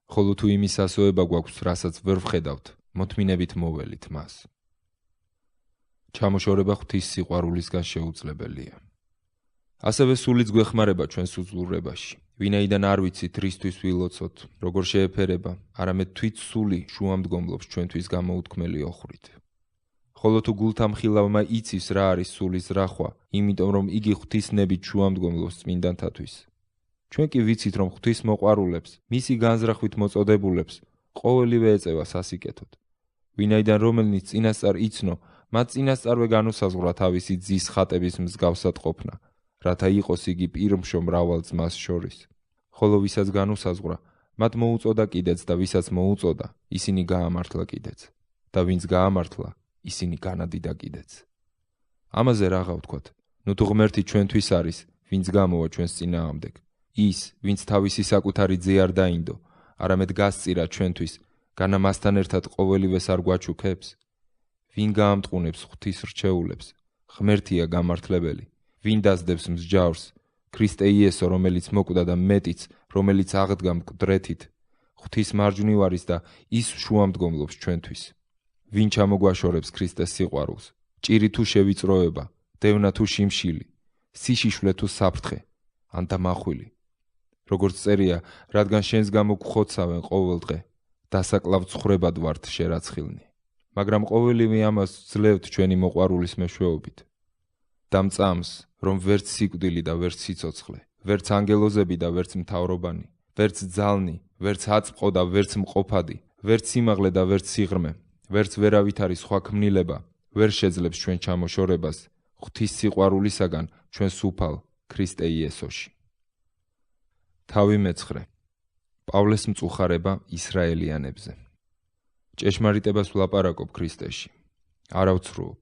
A: ხოლო თუ იმის სასოება გვაქვს, რასაც ვერ ვხედავთ, მოთმინებით მოველით მას. ჩამოშორება ღვთის სიყვარულისგან შეუძლებელია. ასევე სულიც გვეხმარება ჩვენს უძლურებაში. ვინაიდან არ ვიცით რისთვის ვილოცოთ, როგორ შეეფერება, არამედ თვით სული შუამდგომლობს ჩვენთვის გამოუთქმელი ოხრით. ხოლო თუ გულთამხილავმა იცის რა არის სულის რახვა, იმიტომ რომ იგი ღვთის ნებით შუამდგომლობს წმინდანთათვის. ჩვენ კი ვიცით, რომ ღვთის მოყვარულებს, მისი განზრახვით მოწოდებულებს, ყოველივე ეწევა სასიკეთოდ. ვინაიდან რომელნიც წინასწარ იცნო, მათ წინასწარვე განუსაზღვრა თავისი ძის ხატების მსგავსად ყოფნა, რათა იყოს იგი პირმშო მრავალ ძმას შორის. ხოლო ვისაც განუსაზღვრა, მათ მოუწოდა კიდეც და ვისაც მოუწოდა, ისინი გაამართლა კიდეც. და ვინც გაამართლა, ისინი განადიდა კიდეც. ამაზე რაღა ვთქვათ? ნუ თუ ღმერთი ჩვენთვის არის, ვინც გამოვა ჩვენს წინააღმდეგ. ის, ვინც თავისი საკუთარი ძე არ დაინდო, არამედ გასწირა ჩვენთვის, განა მასთან ერთად ყოველივეს არ გვაჩუქებს. ვინ გაამტყუნებს ღვთის რჩეულებს? ღმერთია გამართლებელი. ვინ დასდებს მსჯავრს? ქრისტე იესო, რომელიც მოკვდა და მეტიც, რომელიც აღდგა მკვდრეთით, ღვთის მარჯვნივარის და ის შუამდგომლობს ჩვენთვის. ვინ ჩამოგვაშორებს ქრისტეს სიყვარულს? ჭირი თუ შევიწროება, დევნა თუ შიმშილი, სიშიშვლე თუ საფრთხე, ან დამახვილი. როგორც წერია, რადგან შენს გამო გვხოცავენ ყოველ დღე, დასაკლავ ცხრებად ვართ შერაცხილნი. მაგრამ ყოველივე ამას ძლევთ ჩვენი მოყვარულის მეშვეობით. დამწამს, რომ ვერც სიკვდილი და ვერც სიცოცხლე, ვერც ანგელოზები და ვერც მთავრობანი, ვერც ძალნი, ვერც აწმყო და ვერც მყოფადი, ვერც სიმაღლე და ვერც სიღრმე, ვერც ვერავითარი სხვა ქმნილება, ვერ შეძლებს ჩვენ ჩამოშორებას ღვთის სიყვარულისაგან ჩვენს უფალ ქრისტე იესოში. თავი მეცხრე. პავლეს მწუხარება ისრაელიანებზე. ჭეშმარიტებას ვლაპარაკობ ქრისტეში. არა ვცრუობ.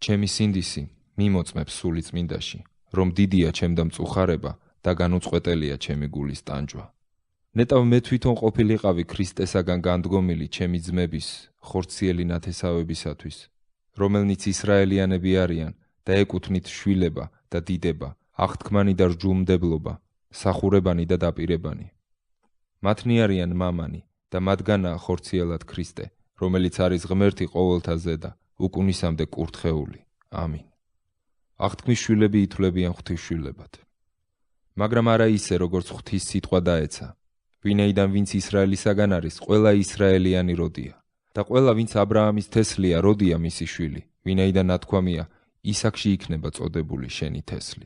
A: ჩემი სინდისი მიმოწმებს სული წმინდაში, რომ დიდია ჩემდა მწუხარება და განუწყვეტელია ჩემი გულის ტანჯვა. ნეტავ მე თვითონ ყოფილიყავი ქრისტესაგან განდგომილი ჩემი ძმების ხორციელი ნათესავებისათვის, რომელნიც ისრაელიანები არიან და ეკუთვნით შვილება და დიდება, აღთქმანი და რჯულმდებლობა, სახურებანი და დაპირებანი. მათნი არიან მამანი და მათგანაა ხორციელად ქრისტე, რომელიც არის ღმერთი ყოველთა ზედა, უკუნისამდე კურთხეული. ამინ. აღთქმის შვილები ითვლებიან ღვთის შვილებად. მაგრამ არა ისე, როგორც ღვთის სიტყვა დაეცა. ვინაიდან ვინც ისრაელისაგან არის, ყველა ისრაელიანი როდია. და ყველა ვინც აბრაამის თესლია, როდია მისი შვილი, ვინაიდან ნათქვამია, ისაკში იქნება წოდებული შენი თესლი.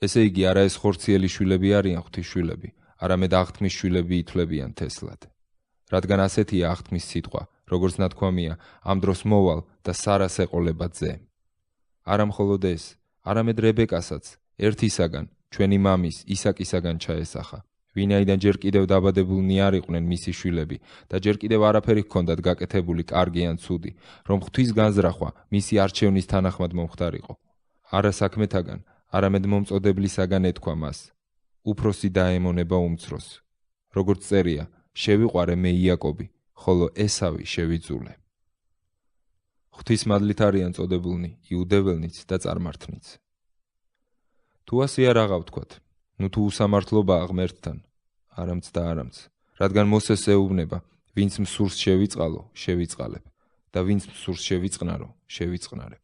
A: ესე იგი, არა ეს ხორციელი შვილები არიან ღვთის შვილები, არამედ აღთქმის შვილები ითვლებიან თესლად. რადგან ასეთია აღთქმის სიტყვა, როგორც ნათქვამია, ამ დროს მოვალ და სარას ეყოლება ძე. არა მხოლოდ ეს, არამედ რებეკასაც ერთისაგან, ჩვენი მამის ისაკისაგან ჩაესახა, ვინაიდან ჯერ კიდევ დაბადებულნი არ იყვნენ მისი შვილები და ჯერ კიდევ არაფერი ჰქონდათ გაკეთებული კარგი ან ცუდი, რომ ღვთის განზრახვა მისი არჩევნის თანახმად მომხდარიყო. არა საქმეთაგან, არამედ მომწოდებლისაგან ეთქვა მას. უფროსი დაემონება უმცროს. როგორც წერია, შევიყვარე მე იაკობი, ხოლო ესავი შევიძულე. ღვთის მადლით არიან წოდებულნი, იუდეველნიც და წარმართნიც. თუ ასე არ აღავთქვათ, ნუ თუ უსამართლობაა ღმერთთან, არამც და არამც, რადგან მოსეს ეუბნება, ვინც მსურს შევიწყალო, შევიწყალებ და ვინც მსურს შევიწყნარო, შევიწყნარებ.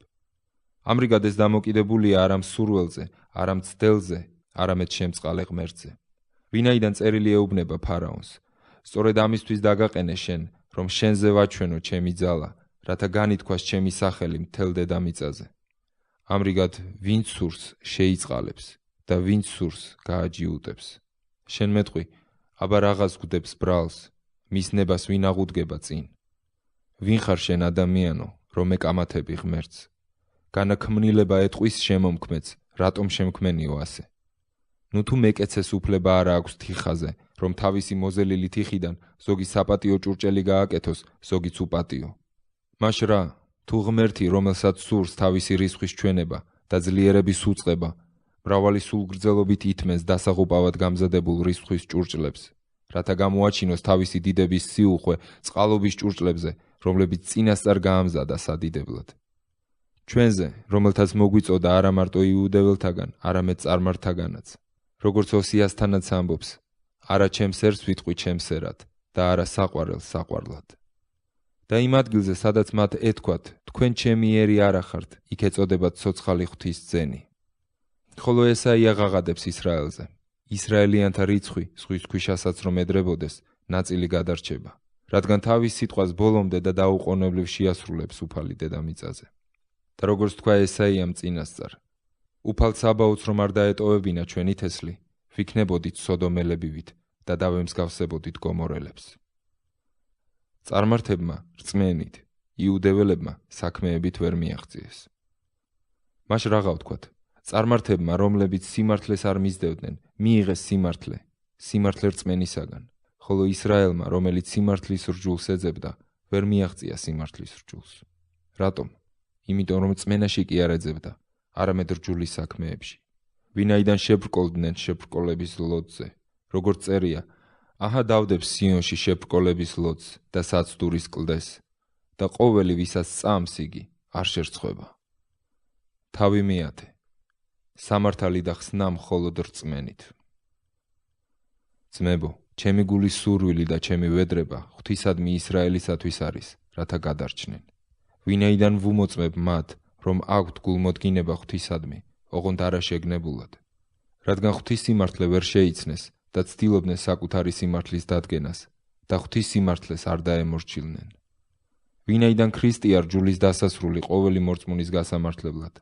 A: ამრიგად ეს დამოკიდებულია არა მსურველზე, არა მცდელზე, არამედ შემწყალე ღმერთზე. ვინაიდან წერილი ეუბნება ფარაონს, სწორედ ამისთვის დაგაყენე შენ, რომ შენზე ვაჩვენო ჩემი ძალა, რათა განითქვას ჩემი სახელი მთელ დედამიწაზე. ამრიგად ვინც სურს შეიწყალებს და ვინც სურს გააჯიუტებს. შენ მეტყვი, აბა რაღაც გვდებს ბრალს, მის ნებას ვინ აღუდგება წინ. ვინ ხარ შენ ადამიანო, რომ ეკამათები ღმერთს? განაქმნილება ეტყვის შემომქმედს, რატომ შემქმენიო ასე? ნუ თუ მეკეცეს უფლება არა აქვს თიხაზე, რომ თავისი მოზელილი თიხიდან ზოგი საპატიო ჭურჭელი გააკეთოს, ზოგიც უპატიო. მაშ რა, თუ ღმერთი, რომელსაც სურს თავისი რისხვის ჩვენება და ძლიერების უწყება, მრავალი სულგრძელობით ითმენს დასაღუპავად გამზადებულ რისხვის ჭურჭლებს, რათა გამოაჩინოს თავისი დიდების სიუხვე წყალობის ჭურჭლებზე, რომლებიც წინასწარ გაამზადა სადიდებლად. ჩვენზე, რომელთაც მოგვიწოდა არა მარტო იუდეველთაგან, არამედ წარმართთაგანაც, როგორც ოსიასთანაც ამბობს, არა ჩემს ერს ვიტყვი ჩემს ერად და არა საყვარელს საყვარლად. და იმ ადგილზე, სადაც მათ ეთქვათ, თქვენ ჩემი ერი არა ხართ, იქ ეწოდებათ ცოცხალი ღვთის ძენი. ხოლო ესაია ღაღადებს ისრაელზე. ისრაელიანთა რიცხვი, ზღვის ქვიშასაც რომ ედრებოდეს, ნაწილი გადარჩება, რადგან თავის სიტყვას ბოლომდე და დაუყოვნებლივ შეასრულებს უფალი დედამიწაზე. და როგორც თქვა ესაიამ წინასწარ, უფალ საბაოთს რომ არ დაეტოვებინა ჩვენი თესლი, ვიქნებოდით სოდომელებივით და დავემსგავსებოდით გომორელებს. წარმართებმა რწმენით, იუდეველებმა საქმეებით ვერ მიაღწიეს. მაშ რაღა ვთქვათ, წარმართებმა, რომლებიც სიმართლეს არ მისდევდნენ, მიიღეს სიმართლე, სიმართლე რწმენისაგან, ხოლო ისრაელმა, რომელიც სიმართლის რჯულს ეძებდა, ვერ მიაღწია სიმართლის რჯულს. რატომ? იმიტომ რომ რწმენაში კი არ ეძებდა, არამედ რჯულის საქმეებში. ვინაიდან შებრკოლდნენ შებრკოლების ლოდზე, როგორც წერია, აჰა დავდებს სიონში შებრკოლების ლოდს და საცდურის კლდეს და ყოველი ვისაც წამს იგი არ შერცხვება. თავი მიათე, სამართალი და ხსნა მხოლოდ რწმენით. ძმებო, ჩემი გულის სურვილი და ჩემი ვედრება ღვთისადმი ისრაელისათვის არის, რათა გადარჩნენ. ვინაიდან ვუმოწმებ მათ, რომ აქვთ გულმოდგინება ღვთისადმი, ოღონდ არა შეგნებულად, რადგან ღვთის სიმართლე ვერ შეიცნეს და ცდილობდნენ საკუთარი სიმართლის დადგენას და ღვთის სიმართლეს არ დაემორჩილნენ. ვინაიდან ქრისტე რჯულის დასასრული ყოველი მორწმუნის გასამართლებლად.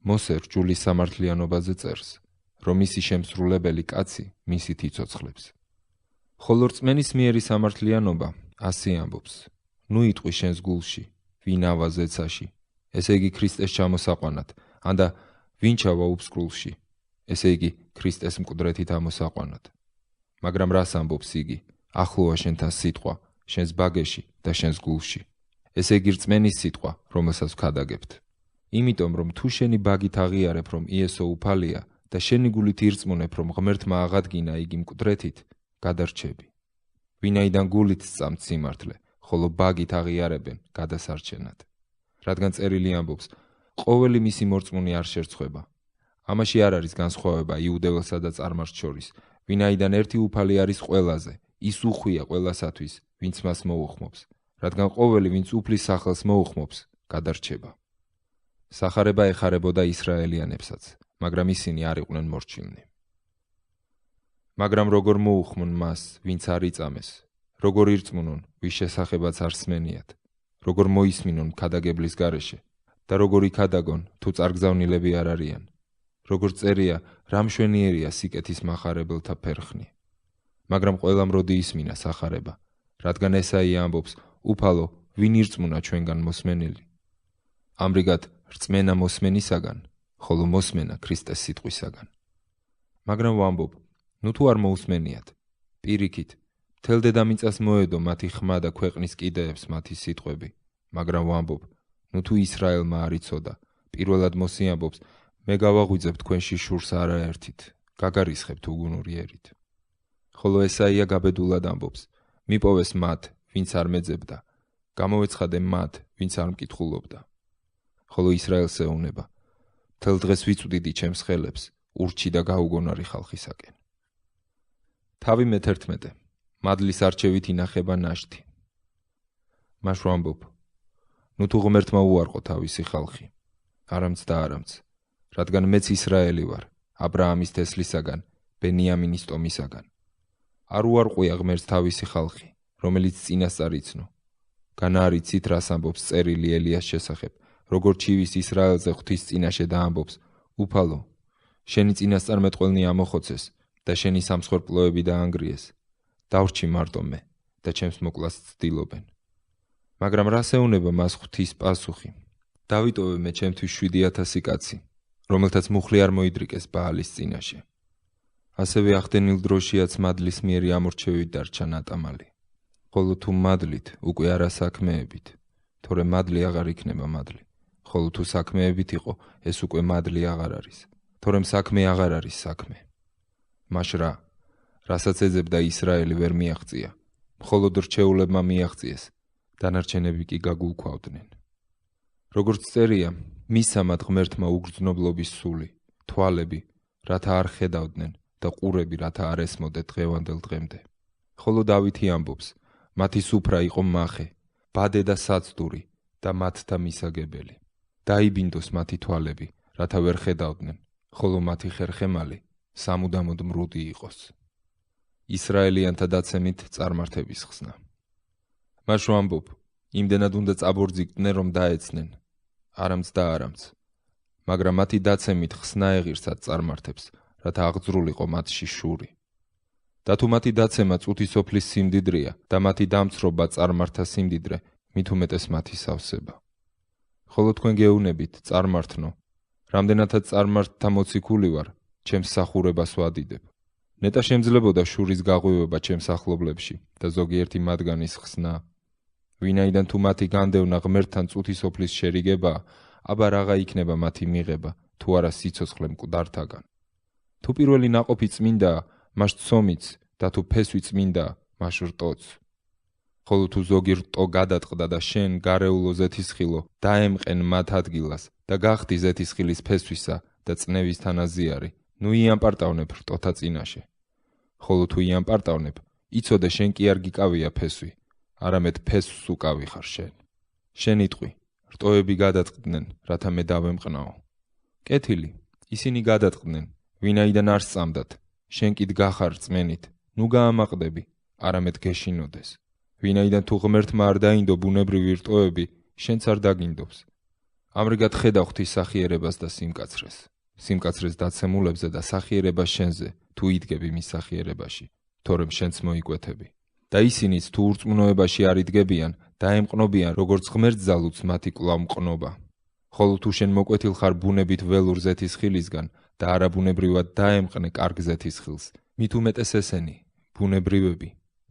A: მოსე რჯულის სამართლიანობაზე წერს, რომ მისი შემსრულებელი კაცი მისით იცოცხლებს. ხოლო რწმენის მიერი სამართლიანობა ასე ამბობს, ნუ იტყვი შენს გულში, ვინ ავა ზეცაში, ესე იგი ქრისტეს ჩამოსაყვანად, ანდა ვინ ჩავა უფსკრულში, ესე იგი ქრისტეს მკვდრეთით ამოსაყვანად. მაგრამ რას ამბობს იგი, ახლოა შენთან სიტყვა, შენს ბაგეში და შენს გულში. ესე იგი რწმენის სიტყვა, რომელსაც ვქადაგებთ. იმიტომ რომ თუ შენი ბაგით აღიარებ, რომ იესო უფალია და შენი გულით ირწმუნებ, რომ ღმერთმა აღადგინა იგი მკვდრეთით, გადარჩები. ვინაიდან გულით სწამთ სიმართლე, ხოლო ბაგით აღიარებენ გადასარჩენად. რადგან წერილი ამბობს, ყოველი მისი მორწმუნე არ შერცხვება. ამაში არ არის განსხვავება იუდეველსა და წარმართს შორის, ვინაიდან ერთი უფალი არის ყველაზე, ის უხვია ყველასათვის, ვინც მას მოუხმობს, რადგან ყოველი ვინც უფლის სახელს მოუხმობს, გადარჩება. სახარება ეხარებოდა ისრაელიანებსაც, მაგრამ ისინი არ იყვნენ მორჩილნი. მაგრამ როგორ მოუხმონ მას, ვინც არ იწამეს, როგორ ირწმუნონ, ვის შესახებაც არ სმენიათ, როგორ მოისმინონ ქადაგებლის გარეშე და როგორ იქადაგონ, თუ წარგზავნილები არ არიან, როგორ წერია, რა მშვენიერია სიკეთის მახარებელთა ფერხნი. მაგრამ ყველამ როდი ისმინა სახარება, რადგან ესაია ამბობს, უფალო, ვინ ირწმუნა ჩვენგან მოსმენელი. ამრიგად რწმენა მოსმენისაგან, ხოლო მოსმენა ქრისტეს სიტყვისაგან. მაგრამ ვამბობ, ნუ თუ არ მოусმენიათ, პირიქით, მთელ დედამიწას მოედო მათი ხმა და ქვეყნის კიდეებს მათი სიტყვები, მაგრამ ვამბობ, ნუ თუ ისრაელმა არ იცოდა, პირველად მოსიამბობს, მე გავაღვიძებ თქვენში შურს არაერთით, გაგარისხებთ უგუნურიერით. ხოლო ესაია გაბედულად ამბობს, მიპოვეს მათ, ვინც არ მეძებდა, გამოვეცხადე მათ, ვინც არ მკითხულობდა. ხოლო ისრაელს ეუბნება, მთელ დღეს ვიწვდიდი ჩემს ხელებს, ურჩი და გაუგონარი ხალხისაკენ. თავი მე-11 მადლის არჩევით ინახება ნაშთი. მაშ ვამბობ, ნუ თუ ღმერთმა უარყო თავისი ხალხი, არამც და არამც, რადგან მეც ისრაელი ვარ, აბრაამის თესლისაგან, ბენიამინის ტომისაგან. არ უარყვია ღმერთს თავისი ხალხი, რომელიც წინასწარ იცნო. განა არ იცით, რას ამბობს წერილი ელიას შესახებ, როგორც ჩივის ისრაელზე ღვთის წინაშე და ამბობს, უფალო, შენი წინასწარმეტყველნი ამოხოცეს და შენი სამსხვერპლოები დაანგრიეს. დავრჩი მარტო მე და ჩემს მოკლას ცდილობენ. მაგრამ რას ეუნება მას ღვთის პასუხი? დავიტოვე მე ჩემთვის 7,000 კაცი, რომელთაც მუხლი არ მოიდრიკეს ბაალის წინაშე. ასევე ახდენილ დროშიაც მადლის მიერი ამორჩევით დარჩა ნატამალი. ხოლო თუ მადლით, უკვე არა საქმეებით, თორემ მადლი აღარ იქნება მადლი. ხოლო თუ საქმეებით იყო, ეს უკვე მადლი აღარ არის, თორემ საქმე აღარ არის საქმე. მაშ რა, რასაც ეძებდა ისრაელი ვერ მიაღწია, მხოლოდ რჩეულებმა მიაღწიეს, დანარჩენები კი გაგულქვავდნენ. როგორც წერია, მისამად ღმერთმა უგრძნობლობის სული, თვალები, რათა არ ხედავდნენ და ყურები, რათა არ ესმოდეთ დღევანდელ დღემდე. ხოლო დავითი ამბობს, მათი სუფრა იყო მახე, ბადე და საცდური და მათთა მისაგებელი. დაიბინდოს მათი თვალები, რათა ვერ ხედავდნენ, ხოლო მათი ხერხემალი სამუდამოდ მრუდი იყოს. ისრაელიანთა დაცემით წარმართების ხსნა. მაშ ვამბობ, იმდენად უნდა წაბორძიგდნენ, რომ დაეცნენ, არამც და არამც, მაგრამ მათი დაცემით ხსნა ეღირსად წარმართებს, რათა აღძრულიყო მათში შური. და თუ მათი დაცემა წუთი სოფლის სიმდიდრეა და მათი დამცრობა წარმართა სიმდიდრე, მით უმეტეს მათი სავსება. ხოლო თქვენ გეუნებით, წარმართნო, რამდენადაც წარმართთა მოციქული ვარ, ჩემს სახურებას ვადიდებ. ნეტა შემძლებოდა შურის გაღვივება ჩემს ახლობლებში და ზოგიერთი მათგანის ხსნა. ვინაიდან თუ მათი განდევნა ღმერთთან წუთი სოფლის შერიგებაა, აბა რაღა იქნება მათი მიღება, თუ არა სიცოცხლე მკვდართაგან. თუ პირველი ნაყოფი წმინდაა, მაშ ცომიც და თუ ფესვი წმინდაა, მაშ რტოც. ხოლო თუ ზოგი რტო გადატყდა და შენ გარეულო ზეთისხილო დაემყენ მათ ადგილას და გახდი ზეთისხილის ფესვისა და წნევის თანაზიარი, ნუ იამპარტავნებ რტოთა წინაშე. ხოლო თუ იამპარტავნებ, იცოდე შენ კი არ გიკავია ფესვი, არამედ ფესვს უკავი ხარ შენ. შენ იტყვი, რტოები გადატყდნენ, რათა მე დავემყნაო. კეთილი, ისინი გადატყდნენ, ვინაიდან არ სწამდათ, შენ კი დგახარ რწმენით, ნუ გაამაყდები, არამედ გეშინოდეს. ვინაიდან თუ ღმერთმა არ დაინდო ბუნებრივი რტოები, შენც არ დაგინდობს. ამრიგად ხედავ ღვთის სახიერებას და სიმკაცრეს. სიმკაცრეს დაცემულებზე და სახიერებას შენზე, თუ იდგები მის სახიერებაში, თორემ შენც მოიკვეთები. და ისინიც თუ ურწმუნოებაში არ იდგებიან, დაემყნობიან, როგორც ღმერთს ძალუც მათი კვლავ მყნობა. ხოლო თუ შენ მოკვეთილ ხარ ბუნებით ველურ ზეთისხილისგან და არაბუნებრივად დაემყნე კარგ ზეთისხილს, მით უმეტეს ესენი, ბუნებრივები,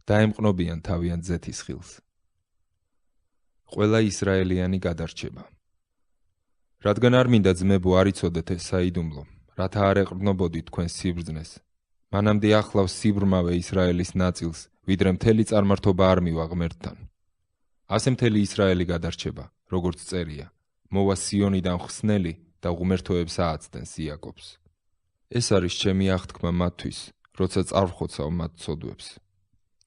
A: დაემყნობიან თავიანთ ზეთისხილს. ყველა ისრაელიანი გადარჩება. რადგან არ მინდა ძმებო არ იცოდეთ ეს საიდუმლო, რათა არ ეყრდნობოდით თქვენ სიბრძნეს. მანამდე ახლავს სიბრმავე ისრაელის ნაწილს, ვიდრე მთელი წარმართობა არ მივა ღმერთთან. ასე მთელი ისრაელი გადარჩება, როგორც წერია, მოვა სიონიდან ხსნელი და ღმერთოებს ააცდენს იაკობს. ეს არის ჩემი აღთქმა მათთვის, როცა წარვხოცავ მათ ცოდვებს.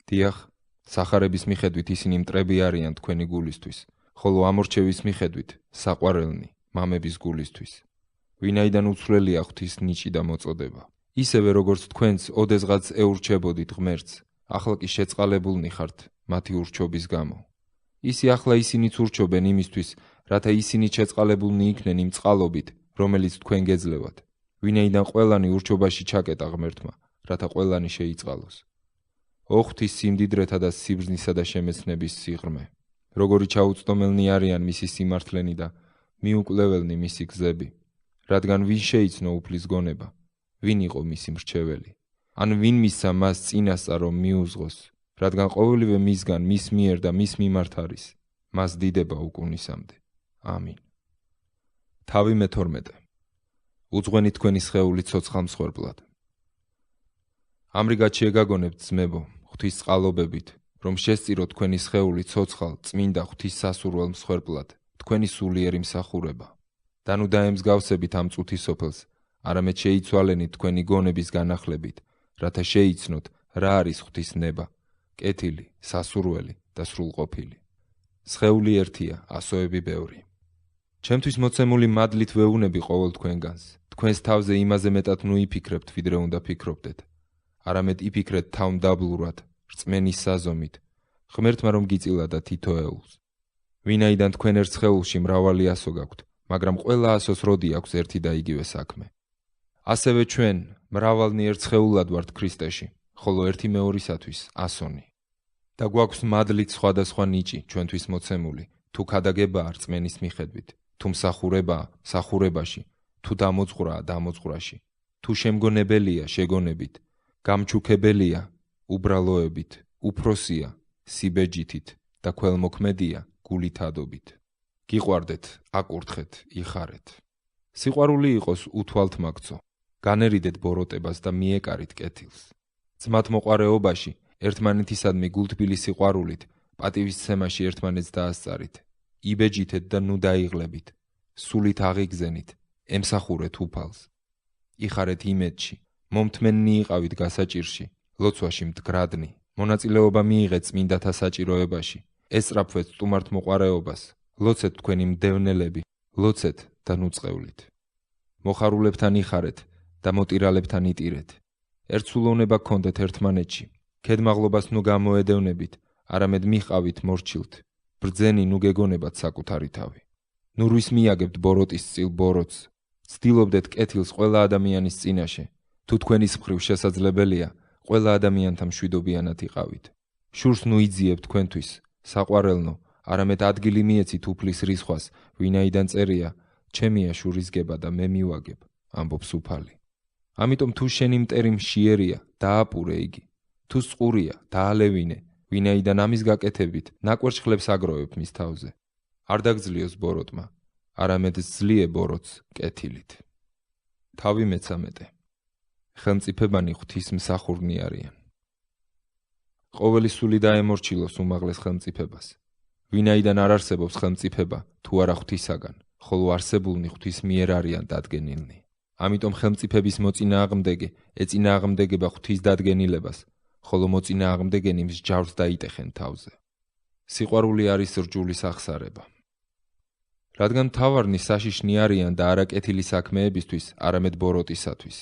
A: დიახ, სახარების მიხედვით ისინი მტრები არიან თქვენი გულისთვის, ხოლო ამორჩევის მიხედვით საყვარელნი მამების გულისთვის. ვინაიდან უცვლელია ღვთის ნიჭი და მოწოდება. ისევე როგორც თქვენც ოდესღაც ეურჩებოდით ღმერთს, ახლა კი შეწყალებულნი ხართ მათი ურჩობის გამო. ახლა ისინიც ურჩობენ იმისთვის, რათა ისინი შეწყალებულნი იქნენ იმ წყალობით, რომელიც თქვენ გეძლევათ. ვინაიდან ყველანი ურჩობაში ჩაკეტა ღმერთმა, რათა ყველანი შეიწყალოს. ღვთის სიმდიდრეთა და სიბრძნისა და შემეცნების სიღრმე. როგორი ჩაუწდომელნი არიან მისი სიმართლენი და მიუკლეველნი მისი გზები. რადგან ვინ შეიცნო უფლის გონება, ვინ იყო მისი მრჩეველი. ან ვინ მისცა მას წინასწარ რომ მიუძღოს, რადგან ყოველივე მისგან, მის მიერ და მის მიმართ არის, მას დიდება უკუნისამდე. ამინ. თავი მე-12. უძღვენი თქვენი სხეული ცოცხალ მსხვერპლად. ამრიგად შეგაგონებთ ძმებო, ღვთის წყალობებით, რომ შესწიროთ თქვენი სხეული ცოცხალ, წმინდა ღვთის სასურველ მსხვერპლად, თქვენი სულიერი მსახურება. და ნუ დაემსგავსებით ამ წუთის სოფელს, არამედ შეიცვალენით თქვენი გონების განახლებით, რათა შეიცნოთ რა არის ღვთის ნება, კეთილი, სასურველი და სრულყოფილი. სხეული ერთია, ასოები ბევრი. ჩემთვის მოცემული მადლით ვეუბნები ყოველ თქვენგანს, თქვენს თავზე იმაზე მეტად ნუ იფიქრებთ, ვიდრე უნდა ფიქრობდეთ. არამედ იფიქრეთ თავმდაბლურად, რწმენის საზომით, ღმერთმა რომ გიწილადა თითოეულს. ვინაიდან თქვენ ერთ სხეულში მრავალი ასო გაქვთ, მაგრამ ყველა ასოს როდი აქვს ერთი და იგივე საქმე. ასევე ჩვენ მრავალნი ერთ სხეულად ვართ ქრისტეში, ხოლო ერთი მეორისათვის ასონი. და გვაქვს მადლით სხვადასხვა ნიჭი ჩვენთვის მოცემული, თუ ქადაგებაა რწმენის მიხედვით, თუ მსახურებაა მსახურებაში, თუ დამოძღვრაა დამოძღვრაში, თუ შემგონებელია შეგონებით, გამჩუქებელია უბრალოებით, უფროსია სიბეჯითით და ქველმოქმედია გულითადობით. გიყვარდეთ, აკურთხეთ, იხარეთ. სიყვარული იყოს უთვალთმაქცო, განერიდეთ ბოროტებას და მიეკარით კეთილს. ძმათ მოყვარეობაში ერთმანეთისადმი გულთბილი სიყვარულით, პატივისცემაში ერთმანეთს დაასწარით. იბეჯითეთ და ნუ დაიღლებით, სულით აღიგზენით, ემსახურეთ უფალს. იხარეთ იმედში, მომთმენნი იყავით გასაჭირში, ლოცვაში მდგრადნი, მონაწილეობა მიიღეთ წმინდათა საჭიროებაში, ესწრაფვეთ სტუმართ მოყვარეობას, ლოცეთ თქვენი მდევნელები, ლოცეთ და ნუწყევლით. მოხარულებთან იხარეთ და მოტირალებთან იტირეთ. ერთსულოვნება გქონდეთ ერთმანეთში, ქედმაღლობას ნუ გამოედევნებით, არამედ მიყავით მორჩილთ, ბრძენი ნუ გეგონებათ საკუთარი თავი. ნუ რის მიაგებთ ბოროტის წილ ბოროტს, ცდილობდეთ კეთილს ყველა ადამიანის წინაშე, თუ თქვენის მხრივ შესაძლებელია, ყველა ადამიანთა მშვიდობიანად იყავით. შურს ნუ იძიებთ თქვენთვის, საყვარელნო, არამედ ადგილი მიეცით უფლის რისხვას, ვინაიდან წერია, ჩემია შურისგება და მე მივაგებ, ამბობს უფალი. ამიტომ თუ შენი მტერი მშიერია, დააპურე იგი, თუ წყურია, დაალევინე, ვინაიდან ამის გაკეთებით ნაკვერცხლებს აგროვებ მის თავზე. არ დაგძლიოს ბოროტმა, არამედ ძლიე ბოროტს კეთილით. თავი მე-13. ხელმწიფებანი ღვთის მსახურნი არიან. ყოველი სული დაემორჩილოს უმაღლეს ხელმწიფებას. ვინაიდან არ არსებობს ხელმწიფება, თუ არა ღვთისაგან, ხოლო არსებულნი ღვთის მიერ არიან დადგენილნი. ამიტომ ხელმწიფების მოწინააღმდეგე ეწინააღმდეგება ღვთის დადგენილებას, ხოლო მოწინააღმდეგენი მსჯავრს დაიტეხენ თავზე. სიყვარული არის რჯულის აღსარება. რადგან მთავარნი საშიშნი არიან და არა კეთილი საქმეებისთვის, არამედ ბოროტისათვის.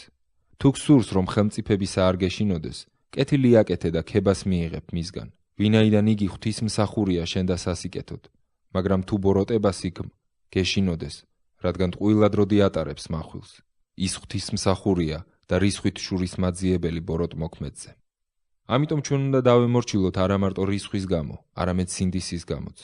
A: თუ გსურს, რომ ხელმწიფებისა არ გეშინოდეს, კეთილი აკეთე და ქებას მიიღებ მისგან, ვინაიდან იგი ღვთის მსახურია შენ და სასიკეთოდ, მაგრამ თუ ბოროტებას იქ გეშინოდეს, რადგან ტყუილად როდი ატარებს მახვილს, ის ღვთის მსახურია და რისხვით შურის მაძიებელი ბოროტმოქმედზე. ამიტომ ჩვენ უნდა დავემორჩილოთ არა მარტო რისხვის გამო, არამედ სინდისის გამოც.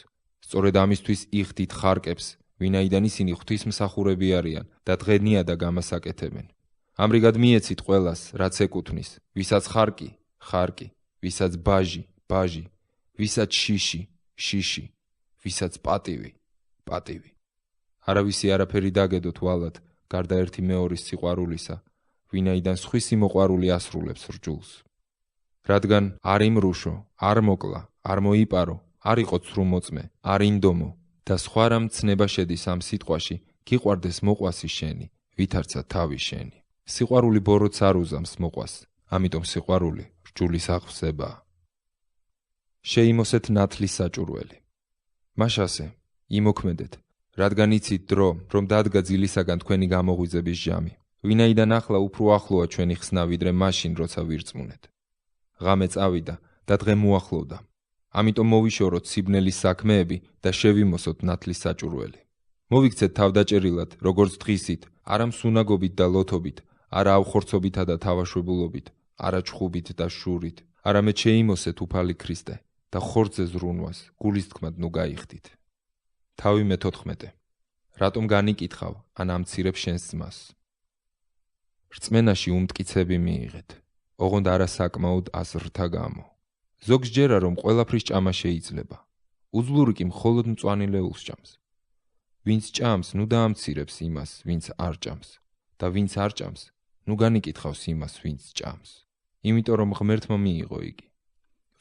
A: სწორედ ამისთვის იხდით ხარკებს, ვინაიდან ისინი ღვთის მსახურები არიან და დღენია და გამასაკეთებენ. ამრიგად მიეცით ყველას, რაც ეკუთვნის, ვისაც ხარკი, ხარკი, ვისაც ბაჟი, ბაჟი, ვისაც შიში, შიში, ვისაც პატივი, პატივი. არავისი არაფერი დაგედოთ ვალად, გარდა ერთი მეორის სიყვარულისა, ვინაიდან სხვისი მოყვარული ასრულებს რჯულს. რადგან არ იმრუშო, არ მოკლა, არ მოიპარო, არ იყო ცრუმოწმე, არ ინდომო და სხვა რამ ცნება შედის ამ სიტყვაში, გიყვარდეს მოყვასი შენი, ვითარცა თავი შენი. სიყვარული ბოროტს არ უზამს მოყვას, ამიტომ სიყვარული რჯულის აღსებაა. შეიმოსეთ ნათლის საჭურველი. მაშასე, იმოქმედეთ, რადგან იცით დრო, რომ დადგა ძილისაგან თქვენი გამოღვიძების ჟამი, ვინაიდან ახლა უფრო ახლოა ჩვენი ხსნა, ვიდრე მაშინ, როცა ვირწმუნეთ. ღამე წავიდა და დღე მოახლოვდა. ამიტომ მოვიშოროთ სიბნელის საქმეები და შევიმოსოთ ნათლის საჭურველი. მოვიქცეთ თავდაჭერილად, როგორც დღისით, არა მსუნაგობით და ლოთობით, არა ავხორცობითა და თავაშვებულობით, არა ჩხუბით და შურით, არამედ შეიმოსეთ უფალი ქრისტე და ხორცზე ზრუნვას გულის თქმად ნუ გაიხდით. თავი მე-14. რატომ განიკითხავ ან ამცირებ შენს ძმას? რწმენაში უმტკიცები მიიღეთ. ოღონდ არასაკმაოდ აზრთა გამო. ზოგს ჯერა რომ ყველაფრის ჭამა შეიძლება. უძლური კი მხოლოდ მწვანე ლეულს ჭამს. ვინც ჭამს, ნუ დაამცირებს იმას, ვინც არ ჭამს, და ვინც არ ჭამს, ნუ განიკითხავს იმას, ვინც ჭამს. იმიტომ რომ ღმერთმა მიიღო იგი.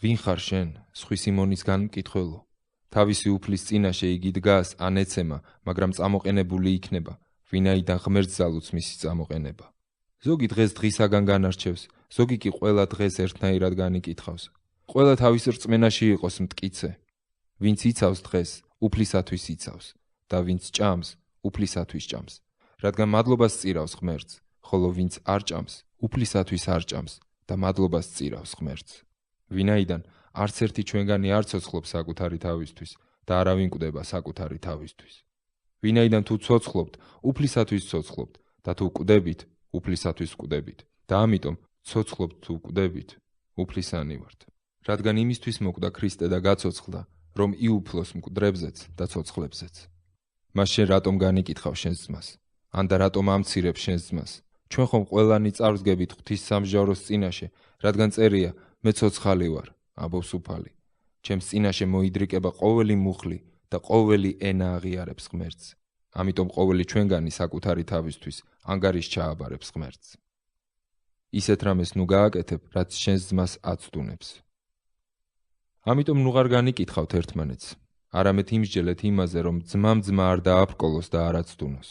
A: ვინ ხარ შენ, სხვი სიმონისგან მკითხველო? თავისი უფლის წინაშე იგი დგას ან ეცემა, მაგრამ წამოყენებული იქნება, ვინაიდან ღმერთს ძალუც მისი წამოყენება. ზოგი დღეს დღისაგან განარჩევს, ზოგი კი ყველა დღეს ერთნაირად განიკითხავს. ყველა თავის რწმენაში იყოს მტკიცე. ვინც იცავს დღეს, უფლისათვის იცავს, და ვინც ჭამს, უფლისათვის ჭამს, რადგან მადლობას წირავს ღმერთს, ხოლო ვინც არ ჭამს, უფლისათვის არ ჭამს და მადლობას წირავს ღმერთს. ვინაიდან არც ერთი ჩვენგანი არ ცოცხლობს საკუთარი თავისთვის და არავინ კვდება საკუთარი თავისთვის. ვინაიდან თუ ცოცხლობთ, უფლისათვის ცოცხლობთ და თუ კვდებით, უფლისათვის კვდებით და ამიტომ ცოცხლობთ თუ კვდებით, უფლისანი ვართ. რადგან იმისთვის მოკვდა ქრისტე და გაცოცხლდა, რომ იუფლოს მკვდრებზეც და ცოცხლებზეც. მას შენ რატომ განიკითხავ შენს ძმას? ან და რატომ ამცირებ შენს ძმას? ჩვენ ხომ ყველანი წარვსგებით ღვთისმსამსჯავროს წინაშე, რადგან წერია, მე ცოცხალი ვარ, ამბობს უფალი. ჩემს წინაშე მოიდრიკება ყოველი მუხლი და ყოველი ენა აღიარებს ღმერთს. ამიტომ ყოველი ჩვენგანი საკუთარი თავისთვის ანგარიშს ჩააბარებს ღმერთს. ისეთ რამეს ნუ გააკეთებ, რაც შენს ძმას აცდუნებს. ამიტომ ნუ ღარ განიკითხავთ ერთმანეთს, არამედ იმსჯელეთ იმაზე, რომ ძმამ ძმა არ დააფრკოლოს და არ აცდუნოს.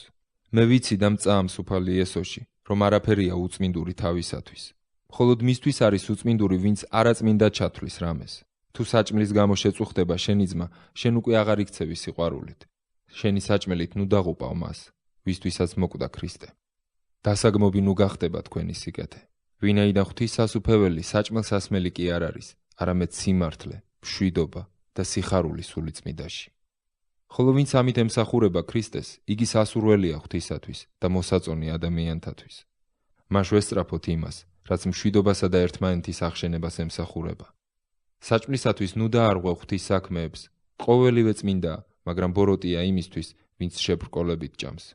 A: მე ვიცი და მწამს უფალი იესოში, რომ არაფერია უწმინდური თავისათვის. მხოლოდ მისთვის არის უწმინდური, ვინც არაწმინდა ჩათვლის რამეს. თუ საჭმლის გამო შეწუხდება შენი ძმა, შენ უკვე აღარ იქცევი სიყვარულით. შენი საჭმელით ნუ დაღუპავ მას, ვისთვისაც მოკვდა ქრისტე. დასაგმობი ნუ გახდება თქვენი სიკეთე. ვინაიდან ღვთის სასუფეველი საჭმელ-სასმელი კი არ არის, არამედ სიმართლე, მშვიდობა და სიხარული სულიწმიდაში. ხოლო ვინც ამით ემსახურება ქრისტეს, იგი სასურველია ღვთისათვის და მოსაწონი ადამიანთათვის. მას ვესწრაფოთ იმას, რაც მშვიდობასა და ერთმანეთის აღშენებას ემსახურება. საჭმლისათვის ნუ დაარღვევ ღვთის საქმეებს, ყოველივე წმინდა, მაგრამ ბოროტია იმისთვის, ვინც შებრკოლებით ჭამს.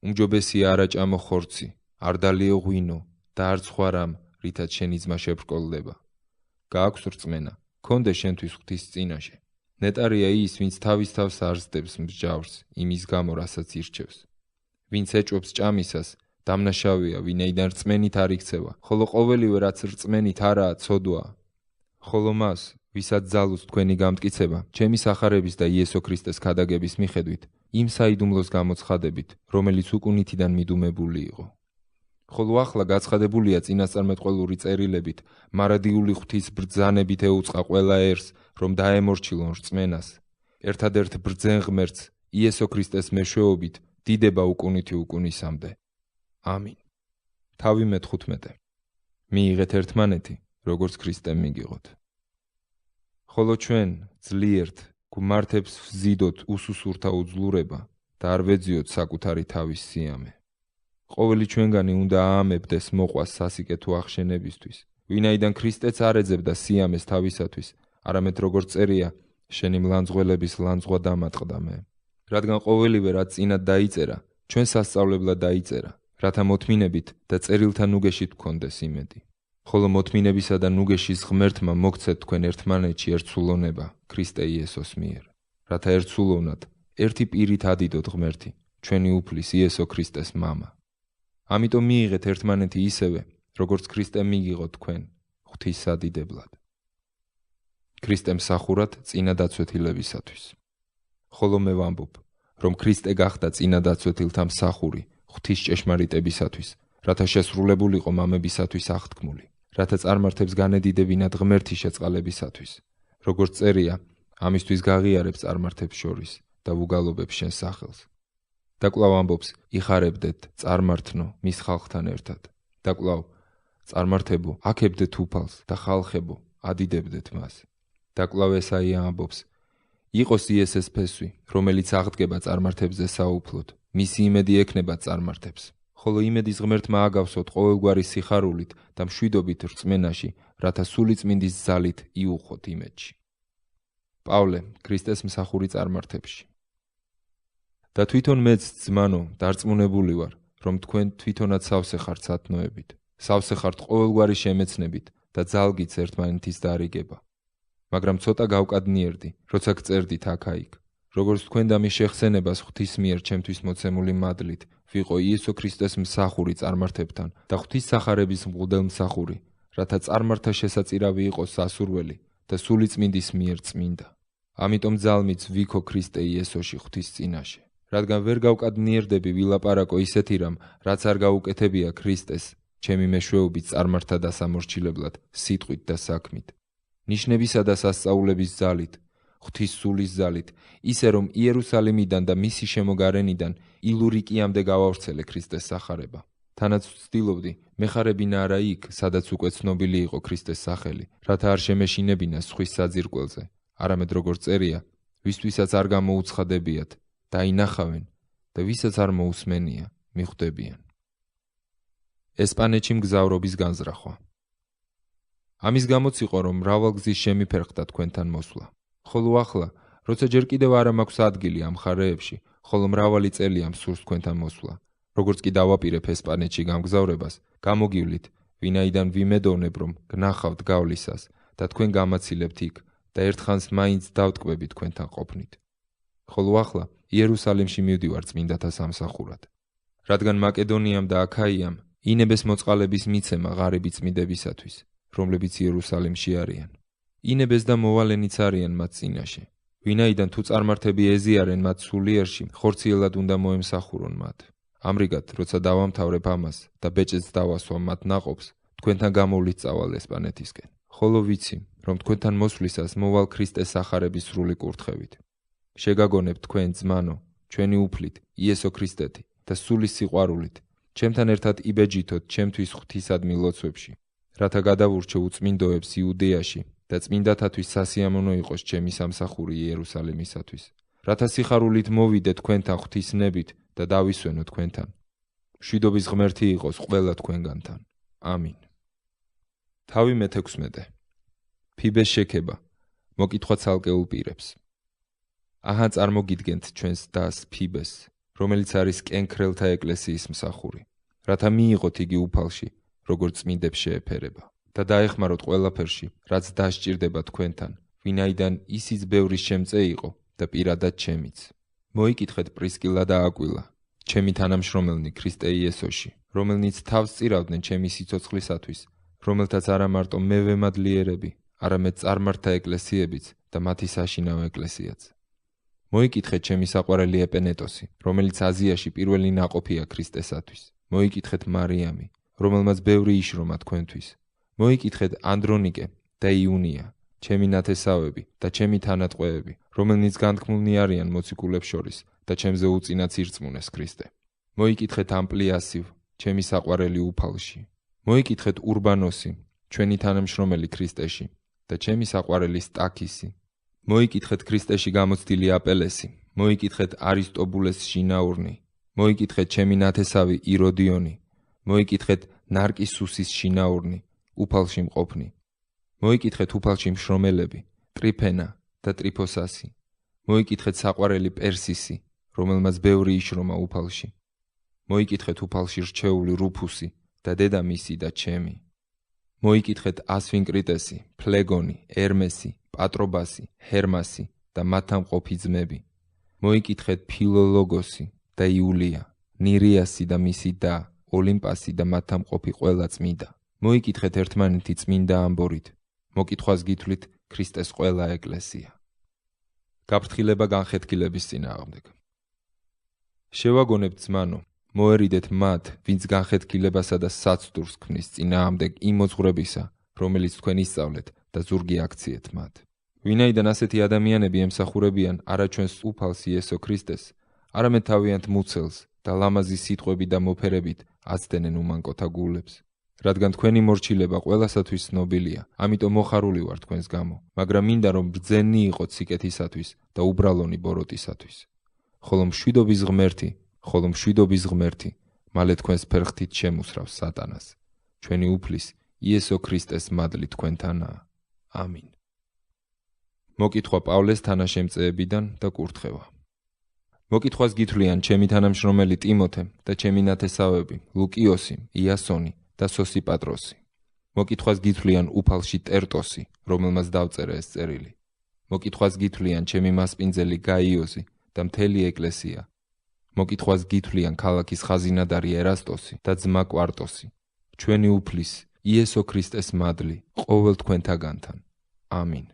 A: უმჯობესია არა ჭამო ხორცი, არ დალიო ღვინო და არ სხვა რამ, რითაც შენი ძმა შებრკოლდება. გააქვს რწმენა, კონდე შენთვის ღვთის წინაშე. ნეტარია ის, ვინც თავის თავს არსდებს მსჯავრს, იმის გამო, რასაც ირჩევს. ვინც ეჭვობს ჭამისას, დამნაშავეა, ვინაიდან რწმენით არ იქცევა, ხოლო ყოველივე, რაც რწმენით არაა, ცოდვაა. ხოლო მას, ვისაც ძალუც თქვენი გამტკიცება, ჩემი სახარების და იესო ქრისტეს ქადაგების მიხედვით, იმ საიდუმლოს გამოცხადებით, რომელიც უკუნითიდან მიდუმებული იყო. ხოლო ახლა გაცხადებულია წინასწარმეტყველური წერილებით, მარადიული ღვთის ბრძანებით ეუწყა ყველა ერს, რომ დაემორჩილონ რწმენას, ერთადერთ ბრძენ ღმერთს, იესო ქრისტეს მეშვეობით, დიდება უკუნითი უკუნისამდე. ამინ. თავი მე-15. მიიღეთ ერთმანეთი, როგორც ქრისტემ მიგიღოთ. ხოლო ჩვენ ძლიერთ გვმართებს ვზიდოთ უსუსურთა უძლურება და არ ვეძიოთ საკუთარი თავის სიამე. ყოველი ჩვენგანი უნდა აამებდეს მოყვას სასიკეთო ახშენებისთვის, ვინაიდან ქრისტეც არ ეძებდა სიამეს თავისათვის, არამედ როგორც წერია, შენი მლანძღველების ლანძღვა დამატყდა მე. რადგან ყოველივე რაც წინათ დაიწერა, ჩვენ სასწავლებლად დაიწერა, რათა მოთმინებით და წერილთან ნუგეშით გქონდეს იმედი. ხოლო მოთმინებისა და ნუგეშის ღმერთმა მოგცეთ თქვენ ერთმანეთში ერთსულოვნება ქრისტე იესოს მიერ, რათა ერთსულოვნად ერთი პირით ადიდოთ ღმერთი, ჩვენი უფლის იესო ქრისტეს მამა. ამიტომ მიიღეთ ერთმანეთი ისევე, როგორც ქრისტემ მიგიღოთ თქვენ, ღვთის სადიდებლად. ქრისტემ მსახურად წინადაცვეთილებისათვის. ხოლო მე ვამბობ, რომ ქრისტე გახდა წინადაცვეთილთა მსახური ღვთის ჭეშმარიტებისათვის, რათა შესრულებულიყო მამებისათვის აღთქმული, რათა წარმართებს განედიდებინათ ღმერთი შეწყალებისათვის, როგორც წერია, ამისთვის გაღიარებს წარმართებს შორის და ვუგალობებ შენ სახელს. და კვლავ ამბობს, იხარებდეთ წარმართნო მის ხალხთან ერთად. და კვლავ, წარმართებო, აქებდეთ უფალს და ხალხებო, ადიდებდეთ მას. და კვლავ ესაია ამბობს, იყოს იესეს ფესვი, რომელიც აღდგება წარმართებზე საუფლოდ, მისი იმედი ექნება წარმართებს. ხოლო იმედის ღმერთმა აგავსოთ ყოველგვარი სიხარულით და მშვიდობით რწმენაში, რათა სულიწმინდის ძალით იუხოთ იმედში. პავლე, ქრისტეს მსახური წარმართებში. და თვითონ მეც ძმანო, დარწმუნებული ვარ, რომ თქვენ თვითონაც სავსე ხართ სათნოებით, სავსე ხართ ყოველგვარი შემეცნებით და ძალგიც ერთმანეთის დარიგება. მაგრამ ცოტა გავკადნიერდი, როცა გწერდით აქა-იქ, როგორც თქვენ და მის შეხსენებას ღვთის მიერ ჩემთვის მოცემული მადლით, ვიყო იესო ქრისტეს მსახური წარმართებთან და ღვთის სახარების მღვდელ მსახური, რათა წარმართა შესაწირავი იყოს სასურველი და სული წმინდის მიერ წმინდა. ამიტომ ძალმიც ვიქო ქრისტე იესოში ღვთის წინაშე. რადგან ვერ გავკადნიერდები ვილაპარაკო ისეთი რამ, რაც არ გაუკეთებია ქრისტეს, ჩემი მეშვეობით წარმართა დასამორჩილებლად, სიტყვით და საქმით. ნიშნებისა და სასწაულების ძალით, ღვთის სულის ძალით, ისე რომ იერუსალიმიდან და მისი შემოგარენიდან ილურიკიამდე გავავრცელე ქრისტეს სახარება. თანაც ვცდილობდი, მეხარებინა არა იქ, სადაც უკვე ცნობილი იყო ქრისტეს სახელი, რათა არ შემეშინებინა სხვის საძირკველზე, არამედ როგორც წერია, ვისთვისაც არ გამოუცხადებიათ, დაინახავენ და ვისაც არ მოусმენია, მიხვდებიან. ესპანეთში მგზავრობის განზრახვა. ამის გამოც იყო, რომ მრავალგზის შემიფერხდა თქვენთან მოსვლა. ხოლო ახლა, როცა ჯერ კიდევ არ მაქვს ადგილი ამ მხარეებში, ხოლო მრავალი წელია მსურს თქვენთან მოსვლა, როგორც კი დავაპირებ ესპანეთში გამგზავრებას, გამოგივლით, ვინაიდან ვიმედოვნებ, რომ გნახავთ გავლისას და თქვენ გამაცილებთ იქ და ერთხანს მაინც დავტკბები თქვენთან ყოფნით. ხოლო ახლა იერუსალიმში მივდივარ წმინდათა სამსახურად. რადგან მაკედონიამ და აქაიამ ინების მოწყალების მიცემა ღარიბი წმინდებისათვის, რომლებიც იერუსალიმში არიან. ინებეს და მოვალენიც არიან მათ წინაშე, ვინაიდან თუ წარმართები ეზიარენ მათ სულიერში, ხორციელად უნდა მოემსახურონ მათ. ამრიგად, როცა დავამთავრებ ამას და ბეჭედს დავასვა მათ ნაყოფს, თქვენთან გამოვლით წავალ ესპანეთისკენ. ხოლო ვიცი, რომ თქვენთან მოსვლისას მოვალ ქრისტეს სახარების სრული კურთხევით. შეგაგონებთ თქვენ ძმანო, ჩვენი უფლით, იესო ქრისტეთი და სულის სიყვარულით, ჩემთან ერთად იბეჯითოთ ჩემთვის ღვთისადმი ლოცვებში, რათა გადავურჩე უწმინდოებს იუდეაში და წმინდათათვის სასიამოვნო იყოს ჩემი სამსახური იერუსალიმისათვის, რათა სიხარულით მოვიდე თქვენთან ღვთისნებით და დავისვენო თქვენთან. მშვიდობის ღმერთი იყოს ყველა თქვენგანთან. ამინ. თავი მე-16. ფიბეს შექება. მოკითხვა ცალკეულ პირებს. აჰა წარმოგიდგენთ ჩვენს დას ფიბეს, რომელიც არის კენქრელთა ეკლესიის მსახური, რათა მიიღოთ იგი უფალში, როგორც წმინდებს შეეფერება და დაეხმაროთ ყველაფერში, რაც დასჭირდება თქვენთან, ვინაიდან ისიც ბევრის შემწე იყო და პირადად ჩემიც. მოიკითხეთ პრისკილა და აკვილა, ჩემი თანამშრომელნი ქრისტე იესოში, რომელნიც თავს წირავდნენ ჩემი სიცოცხლისათვის, რომელთაც არა მარტო მე ვემადლიერები, არამედ წარმართა ეკლესიებიც და მათი საშინაო ეკლესიაც. მოიკითხეთ ჩემი საყვარელი ეპენეტოსი, რომელიც აზიაში პირველი ნაყოფია ქრისტესათვის. მოიკითხეთ მარიამი, რომელმაც ბევრი იშრომა თქვენთვის. მოიკითხეთ ანდრონიკე და იუნია, ჩემი ნათესავები და ჩემი თანატყვეები, რომელნიც განთქმულნი არიან მოციქულებს შორის და ჩემზე უწინაც ირწმუნეს ქრისტე. მოიკითხეთ ამპლიასივ, ჩემი საყვარელი უფალში. მოიკითხეთ ურბანოსი, ჩვენი თანამშრომელი ქრისტეში და ჩემი საყვარელი სტაქისი. მოიკითხეთ ქრისტეში გამოცდილი აპელესი, მოიკითხეთ არისტობულეს შინაურნი, მოიკითხეთ ჩემი ნათესავი იროდიონი, მოიკითხეთ ნარკისუსის შინაურნი, უფალში მყოფნი. მოიკითხეთ უფალში მშრომელები, ტრიფენა და ტრიფოსასი. მოიკითხეთ საყვარელი პერსისი, რომელმაც ბევრი იშრომა უფალში. მოიკითხეთ უფალში რჩეული რუფუსი და დედამისი და ჩემი. მოიკითხეთ ასვინკრიტესი, ფლეგონი, ერმესი, პატრობასი, ჰერმასი და მათთან მყოფი ძმები. მოიკითხეთ ფილოლოგოსი და იულია, ნირიასი და მისი და, ოლიმპასი და მათთან მყოფი ყველა წმინდა. მოიკითხეთ ერთმანეთი წმინდა ამბორით. მოკითხვას გითვლით ქრისტეს ყველა ეკლესია. გაფრთხილება განხეთქილების წინააღმდეგ. შევაგონებთ ძმანო, მოერიდეთ მათ, ვინც განხეთქილებასა და საცდურს ქმნის წინააღმდეგ იმ მოძღვრებისა, რომელიც თქვენ ისწავლეთ და ზურგი აქციეთ მათ. ვინაიდან ასეთი ადამიანები ემსახურებიან არა ჩვენს უფალს იესო ქრისტეს, არამედ თავიანთ მუცელს და ლამაზი სიტყვები და მოფერებით აცდენენ უმანკოთა გულებს. რადგან თქვენი მორჩილება ყველასათვის ცნობილია, ამიტომ მოხარული ვარ თქვენს გამო, მაგრამ მინდა რომ ბრძენი იყოთ სიკეთისათვის და უბრალონი ბოროტისათვის. ხოლო მშვიდობის ღმერთი, მალე თქვენს ფერხთით შემუსრავს სატანას. ჩვენი უფლის იესო ქრისტეს მადლი თქვენთანაა. ამინ. მოკითხვა პავლეს თანაშემწეებიდან და კურთხევა. მოკითხვას გითვლიან ჩემი თანამშრომელი ტიმოთე და ჩემი ნათესავები ლუკიოსი, იასონი და სოსიპატროსი. მოკითხვას გითვლიან უფალში ტერტოსი, რომელმაც დავწერა ეს წერილი. მოკითხვას გითვლიან ჩემი მასპინძელი გაიოზი და მთელი ეკლესია. მოკითხვას გითვლიან ქალაქის ხაზინადარი ერასტოსი და ძმა კვარტოსი. ჩვენი უფლის იესო ქრისტეს მადლი ყოველ თქვენთაგანთან. ამინ.